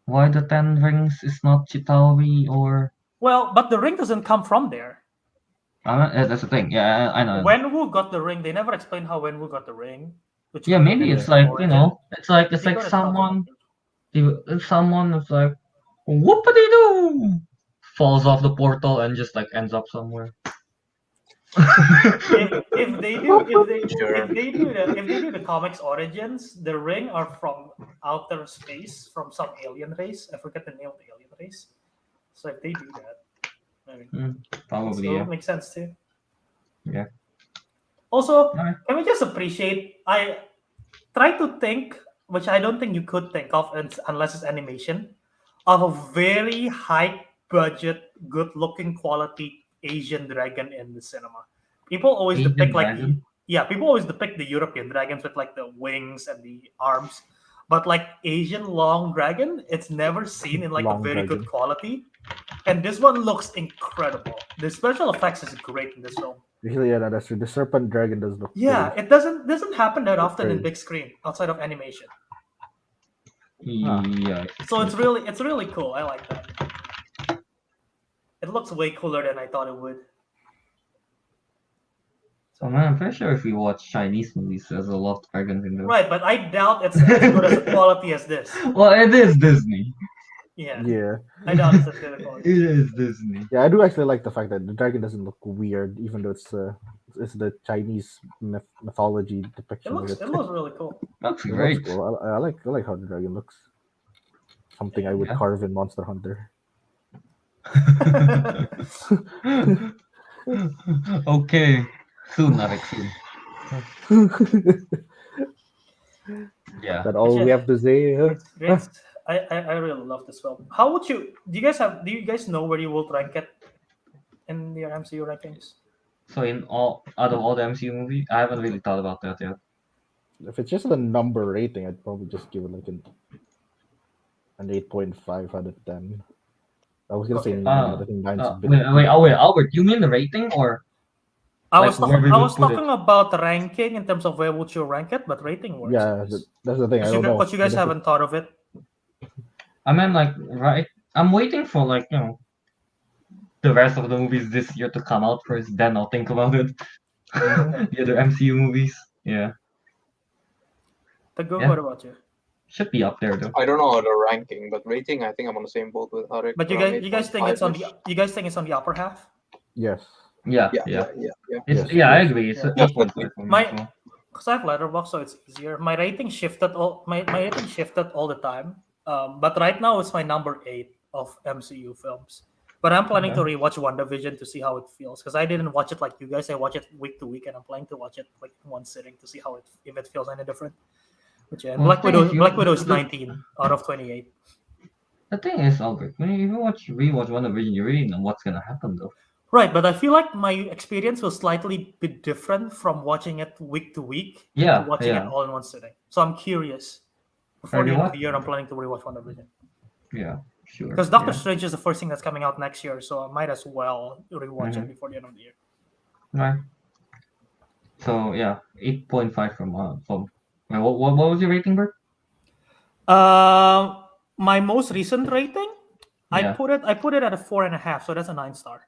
why the 10 rings is not Chitauri or. Well, but the ring doesn't come from there. That's the thing. Yeah, I know. Wenwu got the ring. They never explained how Wenwu got the ring. Which Yeah, could be maybe an it's interesting like origin. it's They like could have talked about someone is like whoopity doo falls off the portal and just like ends up somewhere. if they do Sure. if they do the comics origins, the ring are from outer space from some alien race. I forget the name of the alien race. So if they do that, I mean, Probably, so yeah. it makes sense too. Yeah. Also, Alright. can we just appreciate? I try to think, which I don't think you could think of unless it's animation, of a very high budget, good looking quality Asian dragon in the cinema. People always Asian depict dragon? people always depict the European dragons with like the wings and the arms. but like Asian long dragon, it's never seen in like a Long very good dragon. quality. And this one looks incredible. The special effects is great in this film. Actually, yeah, that's true. The serpent dragon does look Yeah, pretty. it doesn't happen that often in great. big screen outside of animation. Yeah. So it's really cool. I like that. It looks way cooler than I thought it would. So man, I'm pretty sure if we watch Chinese movies, there's a lot of dragons in them. Right, but I doubt it's as good as the quality as this. Well, it is Disney. Yeah, Yeah. I doubt it's as good a quality. It is Disney. Yeah, I do actually like the fact that the dragon doesn't look weird, even though it's the Chinese mythology depiction of it. It looks really cool. Looks It looks great. cool. I like how the dragon looks. Something I would Yeah. carve in Monster Hunter. Okay. Soon, Ariq, soon. Yeah. That's all we have to say. Great. I really love this film. How would you? Do you guys know where you will rank it in your MCU rankings? So out of all the MCU movies, I haven't really thought about that yet. If it's just a number rating, I'd probably just give it like an 8.5 out of 10. I was gonna say Okay. 9, but I think 9's a bit. Wait, Albert, you mean the rating or? I Like, was where we I would was put it. talking about ranking in terms of where would you rank it, but rating works. Yeah, that's the thing. I don't know. But you guys haven't thought of it. I mean, like, right? I'm waiting for like the rest of the movies this year to come out first. Then I'll think about it. The other MCU movies, yeah, Teguh, Yeah. what about you? should be up there though. I don't know the ranking, but rating, I think I'm on the same boat with Ariq. But you around guys think it's on 8.5-ish. the upper half? Yes. Yeah. Yeah. It's Yes, I yes. agree. It's Yeah. 8.5 for me My- as well. Because I have Letterboxd, so it's easier. My rating shifted my rating shifted all the time. But right now it's my number 8 of MCU films. But I'm planning to rewatch WandaVision to see how it feels because I didn't watch it like you guys. I watch it week to week, and I'm planning to watch it like in one sitting to see if it feels any different. But yeah, and Well, Black Widow is 19 out of 28. The thing is, Albert, when you rewatch WandaVision, you really know what's gonna happen though. Right, but I feel like my experience will slightly be different from watching it week to week Yeah, to watching yeah. it all in one sitting. So I'm curious. Before Have the you end of the year, I'm planning to rewatch WandaVision. Yeah, sure. Because Doctor yeah. Strange is the first thing that's coming out next year, so I might as well rewatch it before the end of the year. Right. So yeah, 8.5 from. What was your rating, Bert? My most recent rating, Yeah. I put it at a 4.5, so that's a 9-star.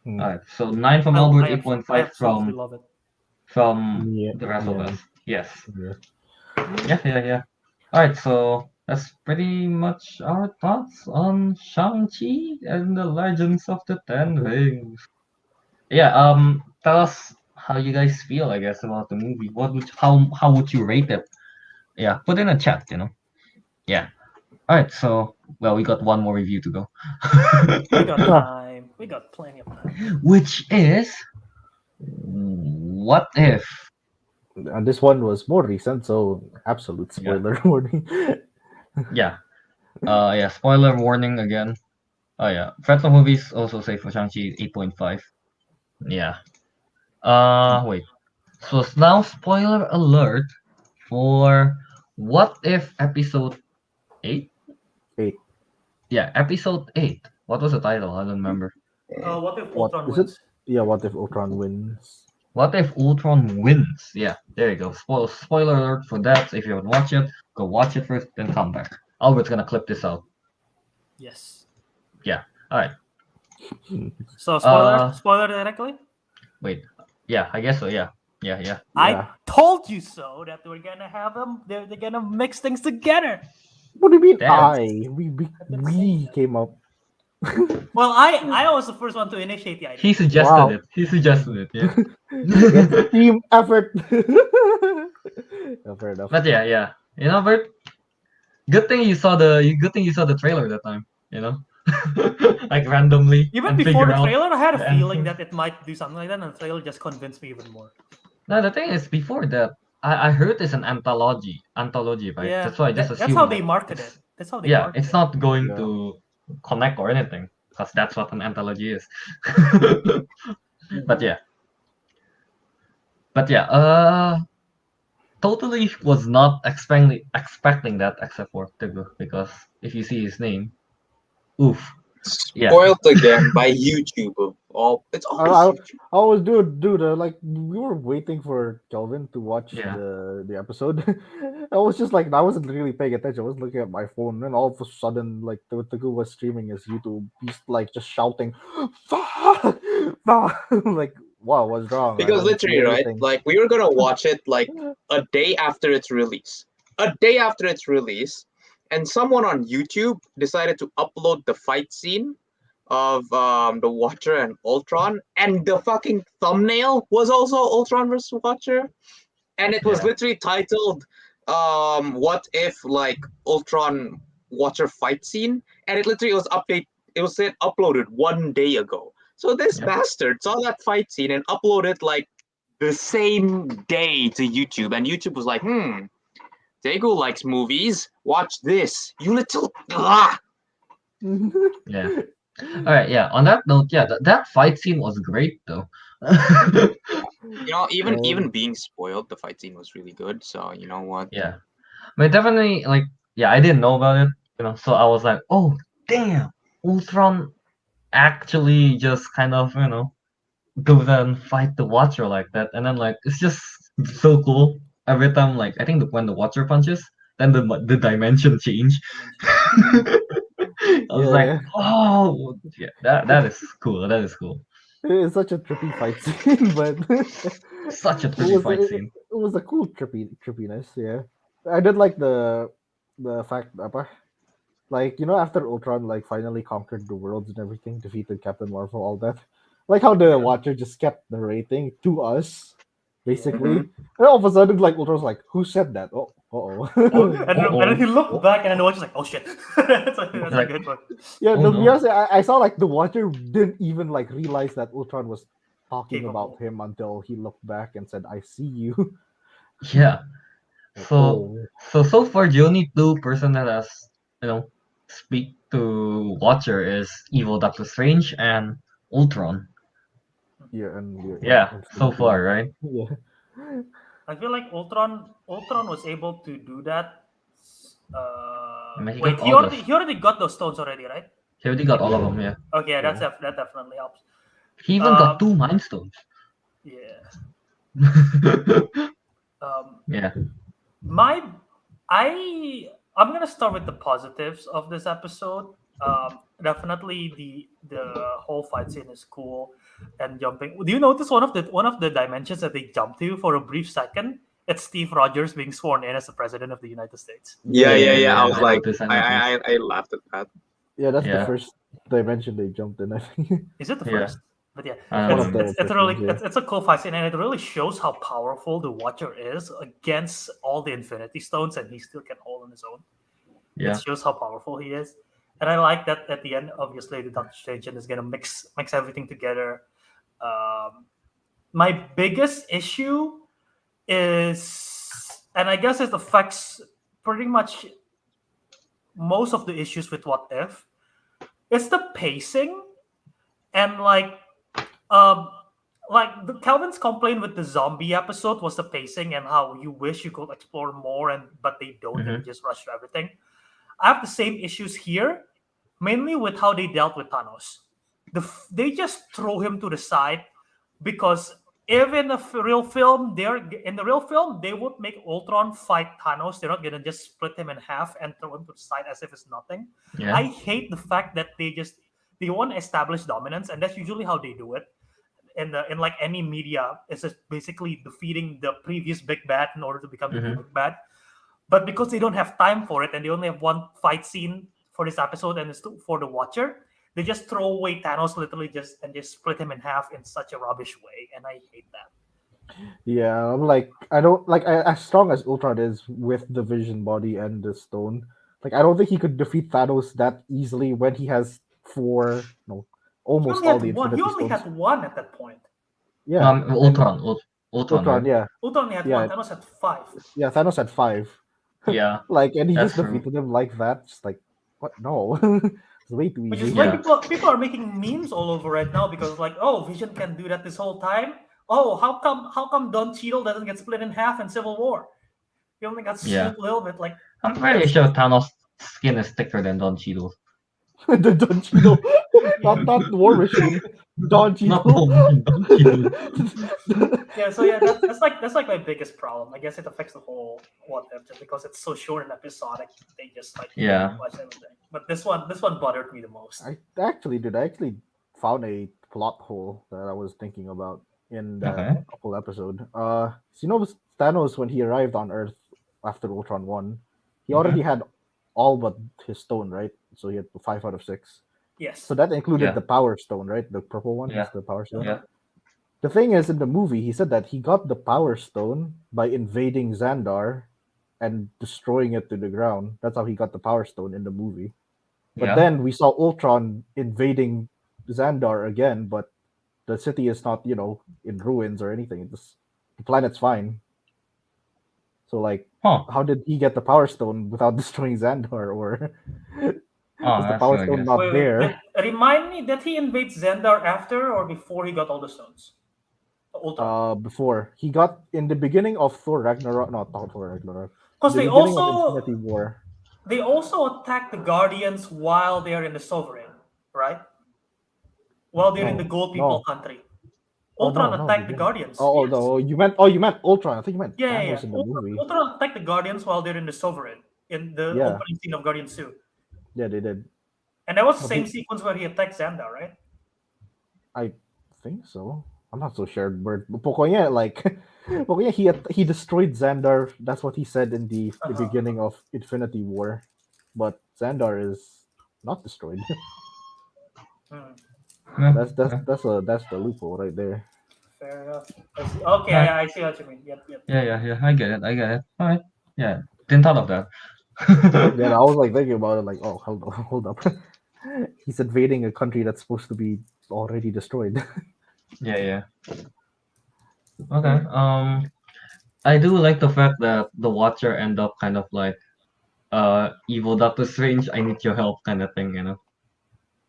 Alright, so 9 from I Albert, I 8.5 absolutely love it. from Yeah, the rest of yeah. us. Yes. Yeah. Yeah. Alright, so that's pretty much our thoughts on Shang-Chi and the Legends of the Ten Rings. Yeah, tell us how you guys feel, I guess, about the movie. How would you rate it? Yeah, put in a chat, Yeah. Alright, so we got one more review to go. We got time. We got plenty of time. Which is What If? And this one was more recent, so absolute spoiler warning. Yeah. Spoiler warning again. Oh yeah. Friends of Movies also say for Shang-Chi 8.5. Yeah. Wait. So now spoiler alert for What If episode 8? 8. Yeah, episode 8. What was the title? I don't remember. What if What Ultron is it? wins? Yeah, what if Ultron wins? What if Ultron wins? Yeah, there you go. Spoiler alert for that. So if you haven't watched it, go watch it first, then come back. Albert's gonna clip this out. Yes. Yeah. Alright. So spoiler directly? Wait. Yeah, I guess so. Yeah. I told you so that we're gonna have them. They're gonna mix things together. What do you mean? Damn. We came up. Well, I was the first one to initiate the idea. He suggested Wow. it. He suggested it. Yeah. It's team effort. Fair enough. But yeah. Bert. Good thing you saw the trailer that time. Like randomly. Even and before figure the out trailer, I had a the feeling answer. that it might do something like that, and the trailer just convinced me even more. No, the thing is, before that, I heard it's an anthology, right? Yeah, That's why I just that's assumed how that they market it's- it. That's how they Yeah, market it's it. not going Yeah. to connect or anything, because that's what an anthology is. But yeah. totally was not expecting that except for Teguh, because if you see his name, oof. Yeah. Spoiled again by YouTube of all. It's I, always I, YouTube. I was dude. Like we were waiting for Kelvin to watch Yeah. the episode. I was just like I wasn't really paying attention. I was looking at my phone, and all of a sudden, like Teguh was streaming his YouTube. He's like just shouting, "Fuck!" Fuck!" Like, wow, what's wrong? I Because don't see literally, right? anything. Like we were gonna watch it like a day after its release. A day after its release, and someone on YouTube decided to upload the fight scene of the Watcher and Ultron, and the fucking thumbnail was also Ultron versus Watcher, and it was Yeah. literally titled "What if like Ultron Watcher fight scene," and it literally was update. It was said uploaded 1 day ago. So this Yeah. bastard saw that fight scene and uploaded like the same day to YouTube, and YouTube was like, Teguh likes movies. Watch this, you little. Ah! Yeah. All right. Yeah. On that note, yeah, that fight scene was great though. You know, even Um, being spoiled, the fight scene was really good. So you know what? Yeah. But definitely, like, yeah, I didn't know about it, so I was like, oh, damn, Ultron actually just kind of, goes and fight the Watcher like that. And then, like, it's just so cool. Every time, like, I think when the Watcher punches, then the dimension change. I was like, yeah, oh, yeah, that is cool. That is cool. it's such a trippy fight scene, but Such a it pretty was fight it, scene. it was a cool trippiness. Yeah, I did like the fact apa, like after Ultron like finally conquered the worlds and everything, defeated Captain Marvel, all that. Like how the Watcher just kept narrating to us, basically. And all of a sudden, like Ultron's like, "Who said that?" Oh, Oh, oh. and then he looked back, and then the Watcher's like, "Oh shit!" that's a Like, good one. Yeah, oh to be no. honest, I saw like the Watcher didn't even like realize that Ultron was talking about Capable. him until he looked back and said, "I see you." Yeah. Like, So oh, so far the only two person that has speak to Watcher is evil Doctor Strange and Ultron. yeah, and Yeah, so Infinity. far, right? Yeah. I feel like Ultron was able to do that. I mean, he got Wait, he all already those. he already got those stones already, right? He already got all of them. Yeah. Okay, yeah, Yeah. that definitely helps. He even got Um, 2 Mind Stones. yeah. Yeah. My I'm gonna start with the positives of this episode. Definitely the whole fight scene is cool, and jumping. Do you notice one of the dimensions that they jump to for a brief second? It's Steve Rogers being sworn in as the president of the United States. Yeah, yeah, Yeah, yeah. I yeah. was I like, noticed. I noticed. I laughed at that. Yeah, that's the Yeah. first dimension they jumped in, I think. Is it the Yeah. first? But yeah, I One don't of know. the it's a first really ones, yeah. it's a cool fight scene, and it really shows how powerful the Watcher is against all the Infinity Stones, and he still can hold on his own. It Yeah. shows how powerful he is, and I like that at the end. Obviously, the Doctor Strange is gonna mix everything together. My biggest issue is, and I guess it affects pretty much most of the issues with What If. It's the pacing, and um, the Calvin's complaint with the zombie episode was the pacing and how you wish you could explore more, and but they don't, and they just rush through everything. I have the same issues here, mainly with how they dealt with Thanos. They just throw him to the side because if in the real film, they would make Ultron fight Thanos. They're not gonna just split him in half and throw him to the side as if it's nothing. Yeah. I hate the fact that they want to establish dominance, and that's usually how they do it. In like any media, it's just basically defeating the previous big bad in order to become the new big bad. But because they don't have time for it, and they only have one fight scene for this episode, and it's for the Watcher, they just throw away Thanos literally just split him in half in such a rubbish way, and I hate that. Yeah, I'm like, I don't like as strong as Ultron is with the Vision body and the stone. Like, I don't think he could defeat Thanos that easily when he has four, no, He almost only all had the one. He Infinity only Stones. had one at that point. Yeah, and Ultron. Ultron, Ultron, right? yeah, Ultron only had Yeah. one. Thanos had 5. yeah. Thanos had 5. Yeah. Like, and he That's just true. defeated him like that. Just like, what? No, it's way too Which easy. is why Yeah. people are making memes all over right now because like, oh, Vision can do that this whole time. Oh, how come Don Cheadle doesn't get split in half in Civil War? He only got Yeah. scooped a little bit. Like I'm pretty sure Thanos' skin is thicker than Don Cheadle's. The Don Cheadle, not War Machine. Don Not Cheadle. Don Cheadle. yeah, so yeah, that's like my biggest problem. I guess it affects the whole What If just because it's so short and episodic. They just like Yeah. watch everything. But this one bothered me the most. I actually found a plot hole that I was thinking about in that Okay. whole episode. So you know Thanos when he arrived on Earth after Ultron 1, he already had all but his stone, right? So he had 5 out of 6. Yes. So that included Yeah. the Power Stone, right? The purple one Yeah. is the Power Stone. Yeah. The thing is, in the movie, he said that he got the Power Stone by invading Xandar and destroying it to the ground. That's how he got the Power Stone in the movie. But Yeah. then we saw Ultron invading Xandar again, but the city is not, in ruins or anything. The planet's fine. So, like, Huh. how did he get the Power Stone without destroying Xandar? Or Oh, is the that's Power good, I Stone guess. not Wait, there? remind me, did he invade Xandar after or before he got all the stones? Ultron. Before he got in the beginning of Thor Ragnarok, not Thor Ragnarok. Because The they beginning of also Infinity War. attack the Guardians while they're in the Sovereign, right? While they're in the Gold People country. Oh, Ultron no, attacked they the didn't. Guardians. Oh, yes. no, you meant Ultron. I think you meant Thanos in the movie. Ultron attacked the Guardians while they're in the Sovereign in the Yeah. opening scene of Guardians 2. Yeah, they did. And that was the But same they- sequence where he attacked Xandar, right? I think so. I'm not so sure, but pokoknya he destroyed Xandar. That's what he said in the beginning of Infinity War. But Xandar is not destroyed. Yeah. that's the loophole right there. Fair enough. Okay, Yeah. I see what you mean. Yep. Yeah. I get it. All right. Yeah. Didn't thought of that. Then I was like thinking about it, like, oh, hold up. He's invading a country that's supposed to be already destroyed. Yeah. Okay. I do like the fact that the Watcher end up kind of like evil Doctor Strange, I need your help kind of thing,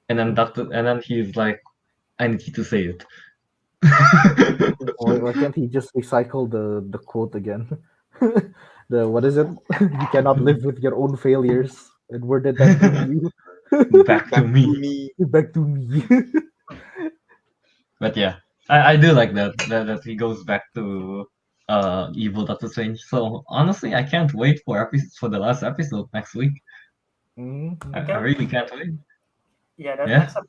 And then he's like, I need you to say it. Why can't he just recycle the quote again? What is it? You cannot live with your own failures. And where did that bring you? Back to me. Back to me. But yeah, I do like that he goes back to evil Doctor Strange. So honestly, I can't wait for the last episode next week. I really can't wait. Yeah,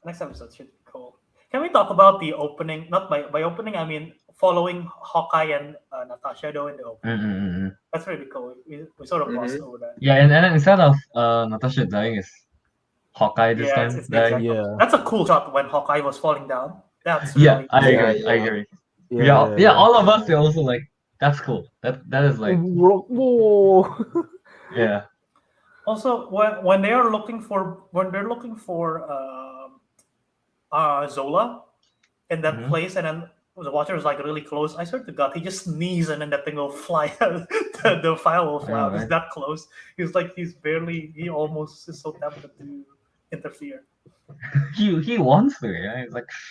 next episode should be cool. Can we talk about the opening? Not by opening, I mean following Hawkeye and Natasha though in the opening. That's really cool. We sort of glossed over that. Yeah, and then instead of Natasha dying, it's Hawkeye this time. It's the exact Yeah. That's a cool shot when Hawkeye was falling down. That's really I agree. Yeah, all of us are also like, that's cool. That is like, whoa. yeah. Also, when they're looking for Zola in that place, and then the Watcher is like really close. I swear to God, he just sneezes and then that thing will fly out. the file will fly out. Right? He's that close. He almost is so tempted to interfere. He wants to, yeah.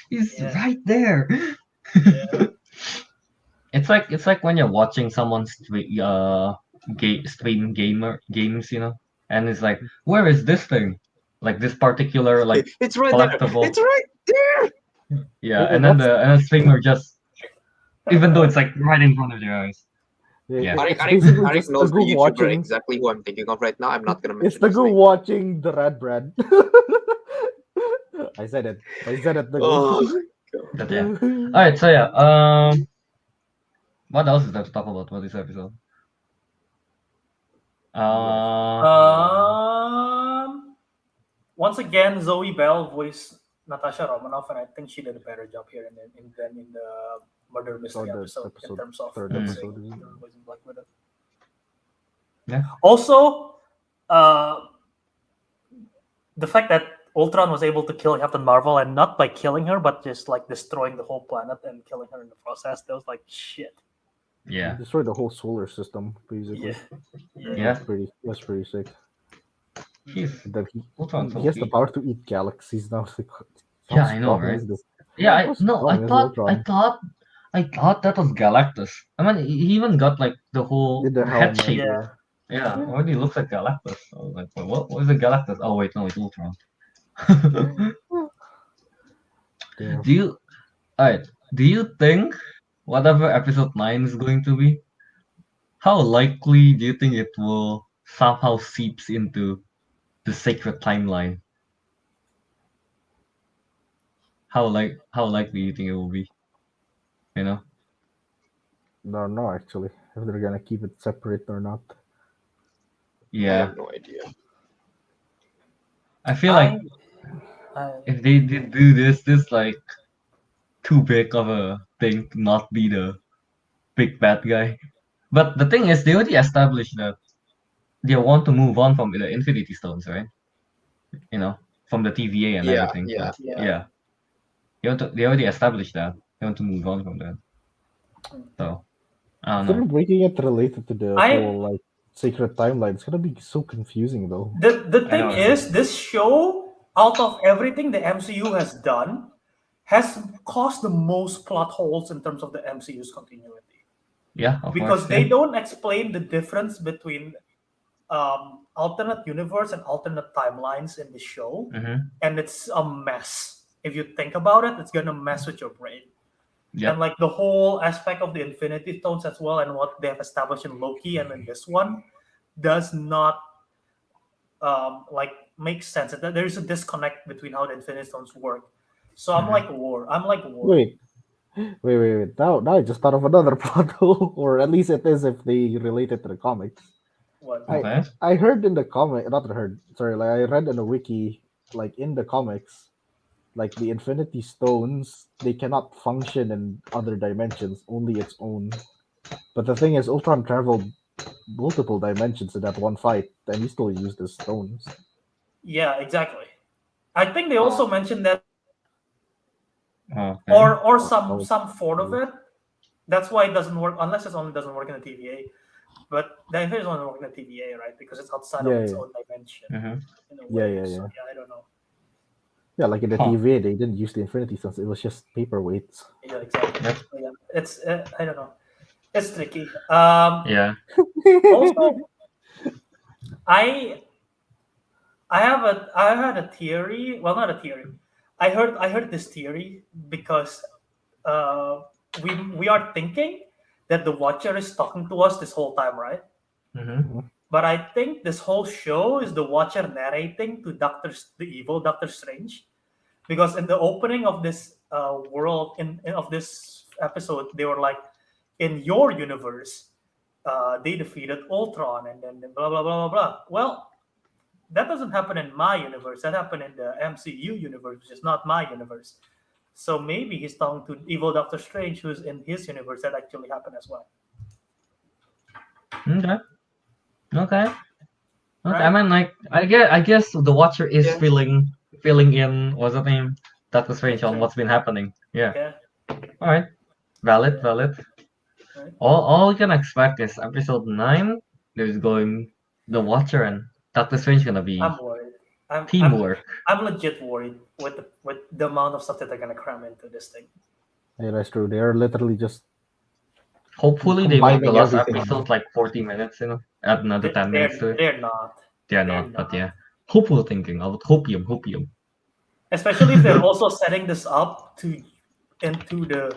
He's right there. Yeah. It's like when you're watching someone stream games, and it's like, where is this thing? Like this particular it's right collectible. there. It's right there. Yeah, and then the streamer just, even though it's like right in front of your eyes. Yeah. Ariq knows the YouTuber exactly who I'm thinking of right now. I'm not gonna mention. It's the girl watching the Rad Brad. I said it. Oh, But yeah. All right. So yeah. What else is there to talk about for this episode? Once again, Zoe Bell voiced Natasha Romanoff, and I think she did a better job here in the murder mystery episode in terms of voicing Black Widow. Yeah. Also, the fact that Ultron was able to kill Captain Marvel, and not by killing her, but just like destroying the whole planet and killing her in the process, that was like shit. Yeah. Destroyed the whole solar system, basically. Yeah. That's pretty sick. He has the power to eat galaxies now. Yeah, I know, right? Yeah, I thought I thought that was Galactus. I mean, he even got like the whole With the head helmet, shape. Yeah. Yeah, already looks like Galactus. I was like, what was it Galactus? Oh wait, no, it's Ultron. Damn. Do you alright? Do you think whatever episode 9 is going to be, how likely do you think it will somehow seeps into the sacred timeline? How likely do you think it will be? You know? No, actually, if they're gonna keep it separate or not. I Yeah. have no idea. I feel like I if they did do this like too big of a thing to not be the big bad guy. But the thing is, they already established that they want to move on from the Infinity Stones, right? You know, from the TVA and Yeah, everything. yeah, So, yeah. yeah. They already established that. They want to move on from that. So, I don't If they're know. making it related to the I- whole like sacred timeline, it's gonna be so confusing though. The I thing know. is, this show, out of everything the MCU has done, has caused the most plot holes in terms of the MCU's continuity. Yeah, of Because course. they Yeah. don't explain the difference between alternate universe and alternate timelines in the show, Mm-hmm. and it's a mess. If you think about it, it's gonna mess with your brain. Yep. And like the whole aspect of the Infinity Stones as well, and what they have established in Loki and in this one, does not like make sense. There is a disconnect between how the Infinity Stones work. So I'm Mhm. like war. I'm like war. Wait. Now I just thought of another plot hole, or at least it is if they relate it to the comics. What? Okay. I heard in the comic, not heard. Sorry, like I read in the wiki, like in the comics, like the Infinity Stones, they cannot function in other dimensions, only its own. But the thing is, Ultron traveled multiple dimensions in that one fight, and he still used his stones. Yeah, exactly. I think they also mentioned that, Okay. or Oh, some sort of it. That's why it doesn't work unless it only doesn't work in the TVA. But the Infinity Stones doesn't work in the TVA, right? Because it's outside of its Yeah. own dimension Mm-hmm. in a Yeah, way. yeah, So yeah. yeah, I don't know. Yeah, like in the Huh. TVA, they didn't use the Infinity Stones; it was just paperweights. Yeah, exactly. Yep. So, yeah, it's I don't know. It's tricky. Yeah. Also, I I had a theory. Well, not a theory. I heard this theory because uh, we are thinking that the Watcher is talking to us this whole time, right? Mm-hmm. But I think this whole show is the Watcher narrating to the evil Doctor Strange, because in the opening of this world of this episode, they were like, in your universe, they defeated Ultron, and then blah blah blah blah blah. Well, that doesn't happen in my universe. That happened in the MCU universe, which is not my universe. So maybe he's talking to evil Doctor Strange, who's in his universe. That actually happened as well. Okay. Okay. Okay. Right? I mean, like, I guess the Watcher is Yeah. filling in. What's the name? Doctor Strange on Sure. what's been happening. Yeah. Yeah. All right. Valid. Valid. Right. All we can expect is episode 9. There's going the Watcher and Doctor Strange gonna be I'm worried. teamwork. I'm legit worried with the amount of stuff that they're gonna cram into this thing. Yeah, that's true. They are literally just Hopefully they make the combining last everything. episode like 40 minutes, add another 10 minutes to it. They're not. They're not, but yeah. Hopeful thinking. I would hopium. Especially if they're also setting this up to into the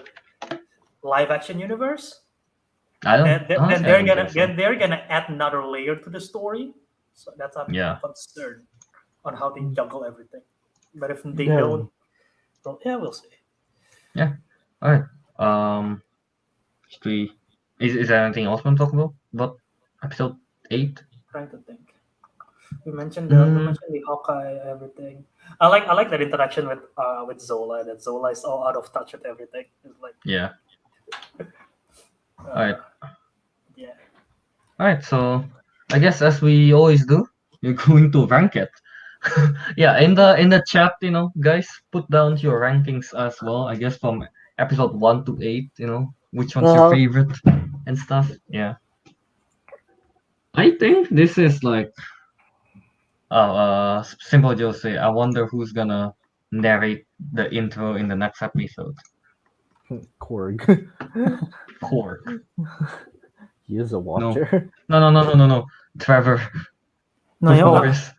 live action universe. I don't. And honestly, I don't think so. then they're gonna add another layer to the story. So that's I'm Yeah. concerned on how they juggle everything. But if they Yeah. don't, well, yeah, we'll see. All right. Should we? Is there anything else we want to talk about episode 8? Trying to think. We mentioned Mm. the Hawkeye, everything. I like that interaction with Zola. That Zola is all out of touch with everything. It's like Yeah. uh, All right. yeah. All right. So I guess as we always do, we're going to rank it. Yeah. In the chat, guys, put down your rankings as well. I guess from episode 1 to 8. Which one's your favorite and stuff. Yeah. I think this is like Simple Joe say, I wonder who's gonna narrate the intro in the next episode. Korg. Korg. He is a watcher. No. Trevor. No, yeah, Morris.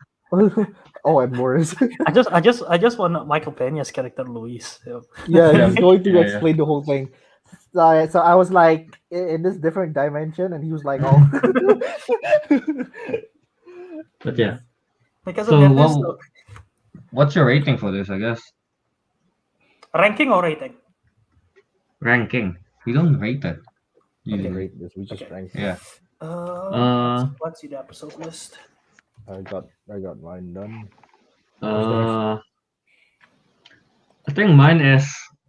Oh, and Morris. I just want Michael Peña's character Luis. Yeah, Yeah. he's going to Yeah. explain the whole thing. So I was like in this different dimension, and he was like, "Oh." But yeah. Because So of that, what's your rating for this? I guess ranking or rating? ranking. We don't rate it. We didn't Usually. rate this. We just Okay. ranked. Yeah. Let's see the episode list. I got mine done. I think mine is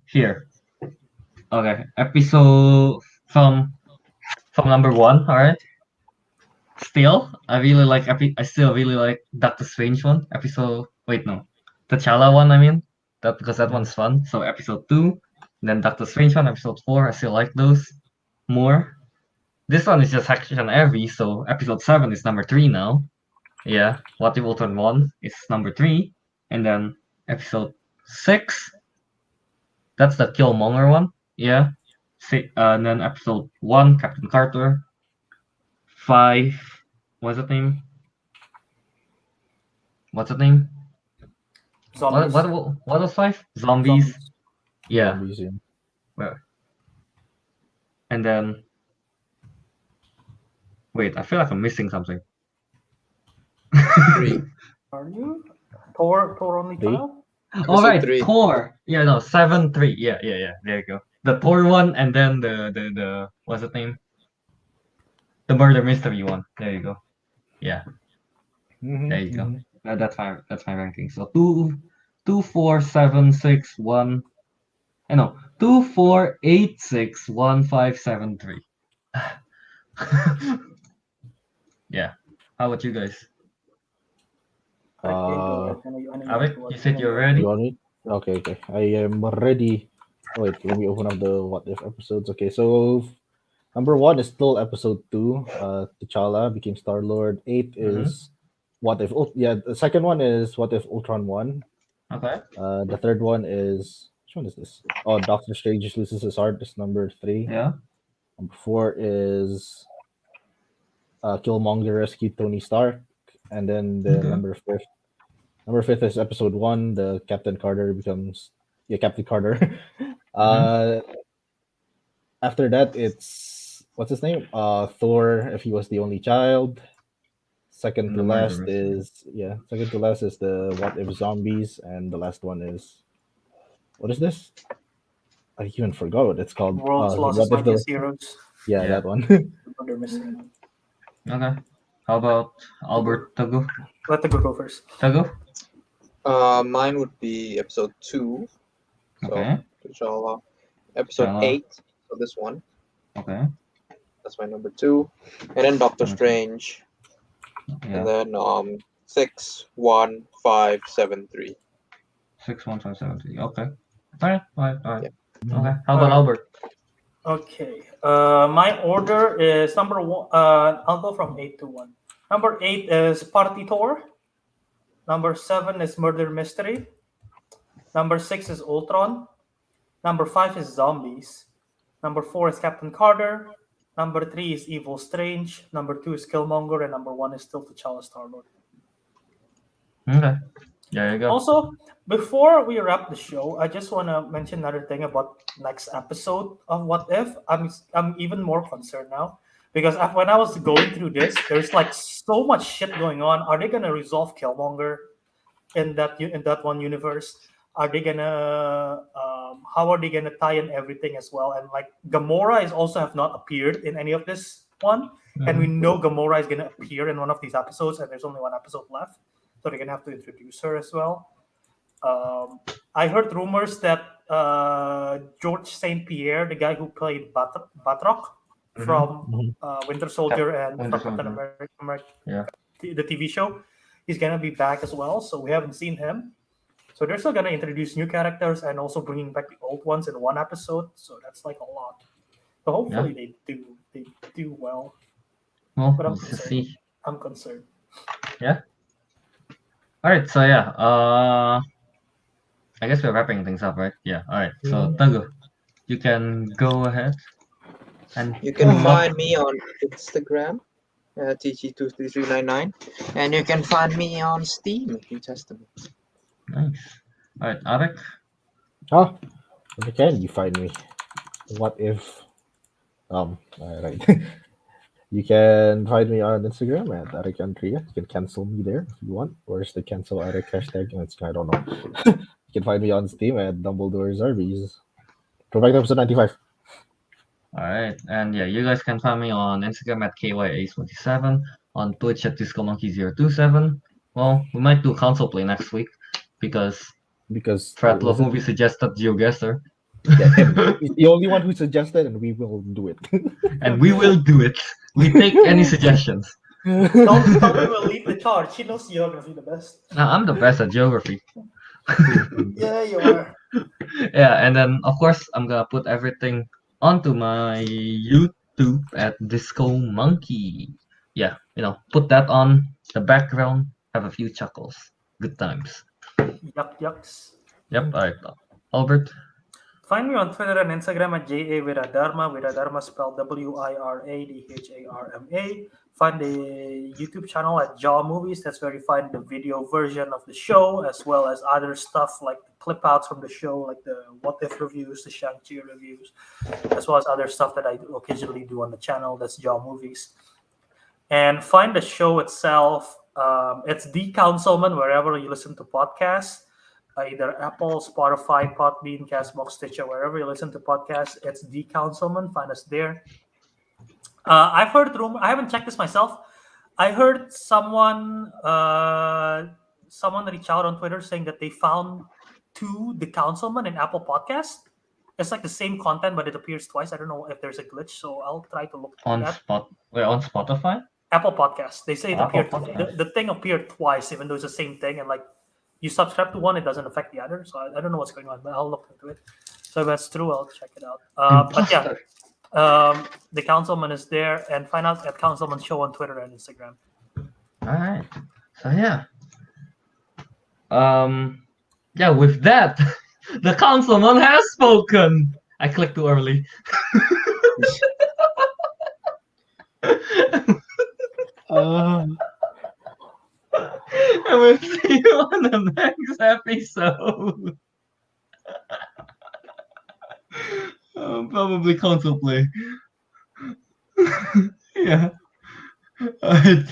here. Okay, episode from number 1. All right. Still, I still really like Doctor Strange one. Wait, no, T'Challa one. I mean that because that one's fun. So episode 2, then Doctor Strange one, episode 4. I still like those more. This one is just action heavy. So episode 7 is number 3 now. Yeah, What If Ultron 1 is number 3, and then episode 6. That's the Killmonger one. Yeah. And then episode 1, Captain Carter. 5, what's the name? What Zombies. was 5? Zombies. Yeah. Zombies, yeah. Well, and then wait, I feel like I'm missing something. 3. Are you? Thor only Three? child? All right, 3. Thor. Yeah, no, 7, 3. Yeah. There you go. The Thor one, and then the what's the name? The murder mystery one. There you go. Yeah. Mhm, There you go. mhm. That's my ranking. So 2, 4, 7, 6, 1. No, 2, 4, 8, 6, 1, 5, 7, 3. Yeah. How about you guys? Ariq, you said you're ready? You want me? Okay. I am ready. Oh, wait, let me open up the What If episodes. Okay, so number 1 is still episode 2. T'Challa became Star Lord. 8 is What If. Yeah, the second one is What If Ultron 1. Okay. The third one is, which one is this? Oh, Doctor Strange loses his heart. Is number 3. Yeah. Number 4 is Killmonger rescued Tony Stark, and then the Okay. number 5 is episode 1. The Captain Carter becomes Captain Carter. After that, it's what's his name? Thor, if he was the only child. Second to The last murder is the What If Zombies, and the last one is, what is this? I even forgot what it's called. World's What Lost If the Heroes. Yeah, Yeah. that one. Murder mystery. Okay. How about Albert Teguh? Let the go first. Teguh? Mine would be episode 2. So, Okay. T'Challa. Episode T'Challa. 8. So this one. Okay. That's my number 2. And then Doctor Okay. Strange. Yeah. And then 6, 1, 5, 7, 3. 6, 1, 5, 7, 3. Okay. Alright. Yeah. Okay. How about Albert? Okay. My order is number 1. I'll go from 8 to 1. Number 8 is Party Tour. Number 7 is Murder Mystery. Number 6 is Ultron. Number 5 is Zombies. Number 4 is Captain Carter. Number 3 is Evil Strange. Number 2 is Killmonger, and number 1 is still T'Challa Star-Lord. Okay. There you go. Also, before we wrap the show, I just want to mention another thing about next episode of What If. I'm even more concerned now because when I was going through this, there's like so much shit going on. Are they gonna resolve Killmonger in that one universe? Are they gonna how are they gonna tie in everything as well? And like Gamora is also have not appeared in any of this one, and we know Gamora is gonna appear in one of these episodes, and there's only one episode left. So they're gonna have to introduce her as well. I heard rumors that George St. Pierre, the guy who played Batroc from Winter Soldier and Winter from Captain Soldier. America, Yeah. the TV show, he's gonna be back as well. So we haven't seen him. So they're still gonna introduce new characters and also bringing back the old ones in one episode. So that's like a lot. So hopefully they do well. Well, But I'm let's just concerned. see. I'm concerned. Yeah. All right. So yeah. I guess we're wrapping things up, right? Yeah. All right. So Teguh, you can go ahead and You can pull up. find me on Instagram, TG23399, and you can find me on Steam if you test me. Nice. All right, Ariq. Where can you find me? What if? All right. You can find me on Instagram at Ariq Andria. You can cancel me there if you want. Where's the cancel Ariq hashtag? I don't know. You can find me on Steam at Dumbledore's Arby's. Go back to episode 95. All right, and yeah, you guys can find me on Instagram at KYA27, on Twitch at DiscoMonkey027. Well, we might do console play next week because Because Frat Love listen, Movie suggested GeoGuessr. yeah, and he's the only one who suggested, and we will do it. And we will do it. We take any suggestions. Kelvin will lead the charge. He knows geography the best. I'm the best at geography. Yeah, you are. Yeah, and then of course I'm gonna put everything onto my YouTube at Disco Monkey. Yeah, put that on the background, have a few chuckles. Good times. Yucks. Yep, alright. Albert. Find me on Twitter and Instagram at JA Wiradharma. Wiradharma spelled Wiradharma. Find the YouTube channel at Jaw Movies. That's where you find the video version of the show, as well as other stuff like the clip outs from the show, like the What If reviews, the Shang-Chi reviews, as well as other stuff that I occasionally do on the channel. That's Jaw Movies. And find the show itself. It's The Councilmen, wherever you listen to podcasts. Either Apple, Spotify, Podbean, Castbox, Stitcher, wherever you listen to podcasts, it's The Councilmen. Find us there. I've heard rumor. I haven't checked this myself. I heard someone reach out on Twitter saying that they found The Councilmen in Apple Podcasts. It's like the same content, but it appears twice. I don't know if there's a glitch, so I'll try to look on at on Spotify. Apple Podcasts. They say it Apple appeared. Podcasts. The thing appeared twice, even though it's the same thing, and like. You subscribe to one, it doesn't affect the other. So I don't know what's going on, but I'll look into it. So if that's true, I'll check it out. But yeah, the Councilman is there, and find out at Councilman Show on Twitter and Instagram. All right. So yeah. Yeah. With that, the Councilman has spoken. I clicked too early. And we'll see you on the next episode. Probably console play. Yeah. Alright.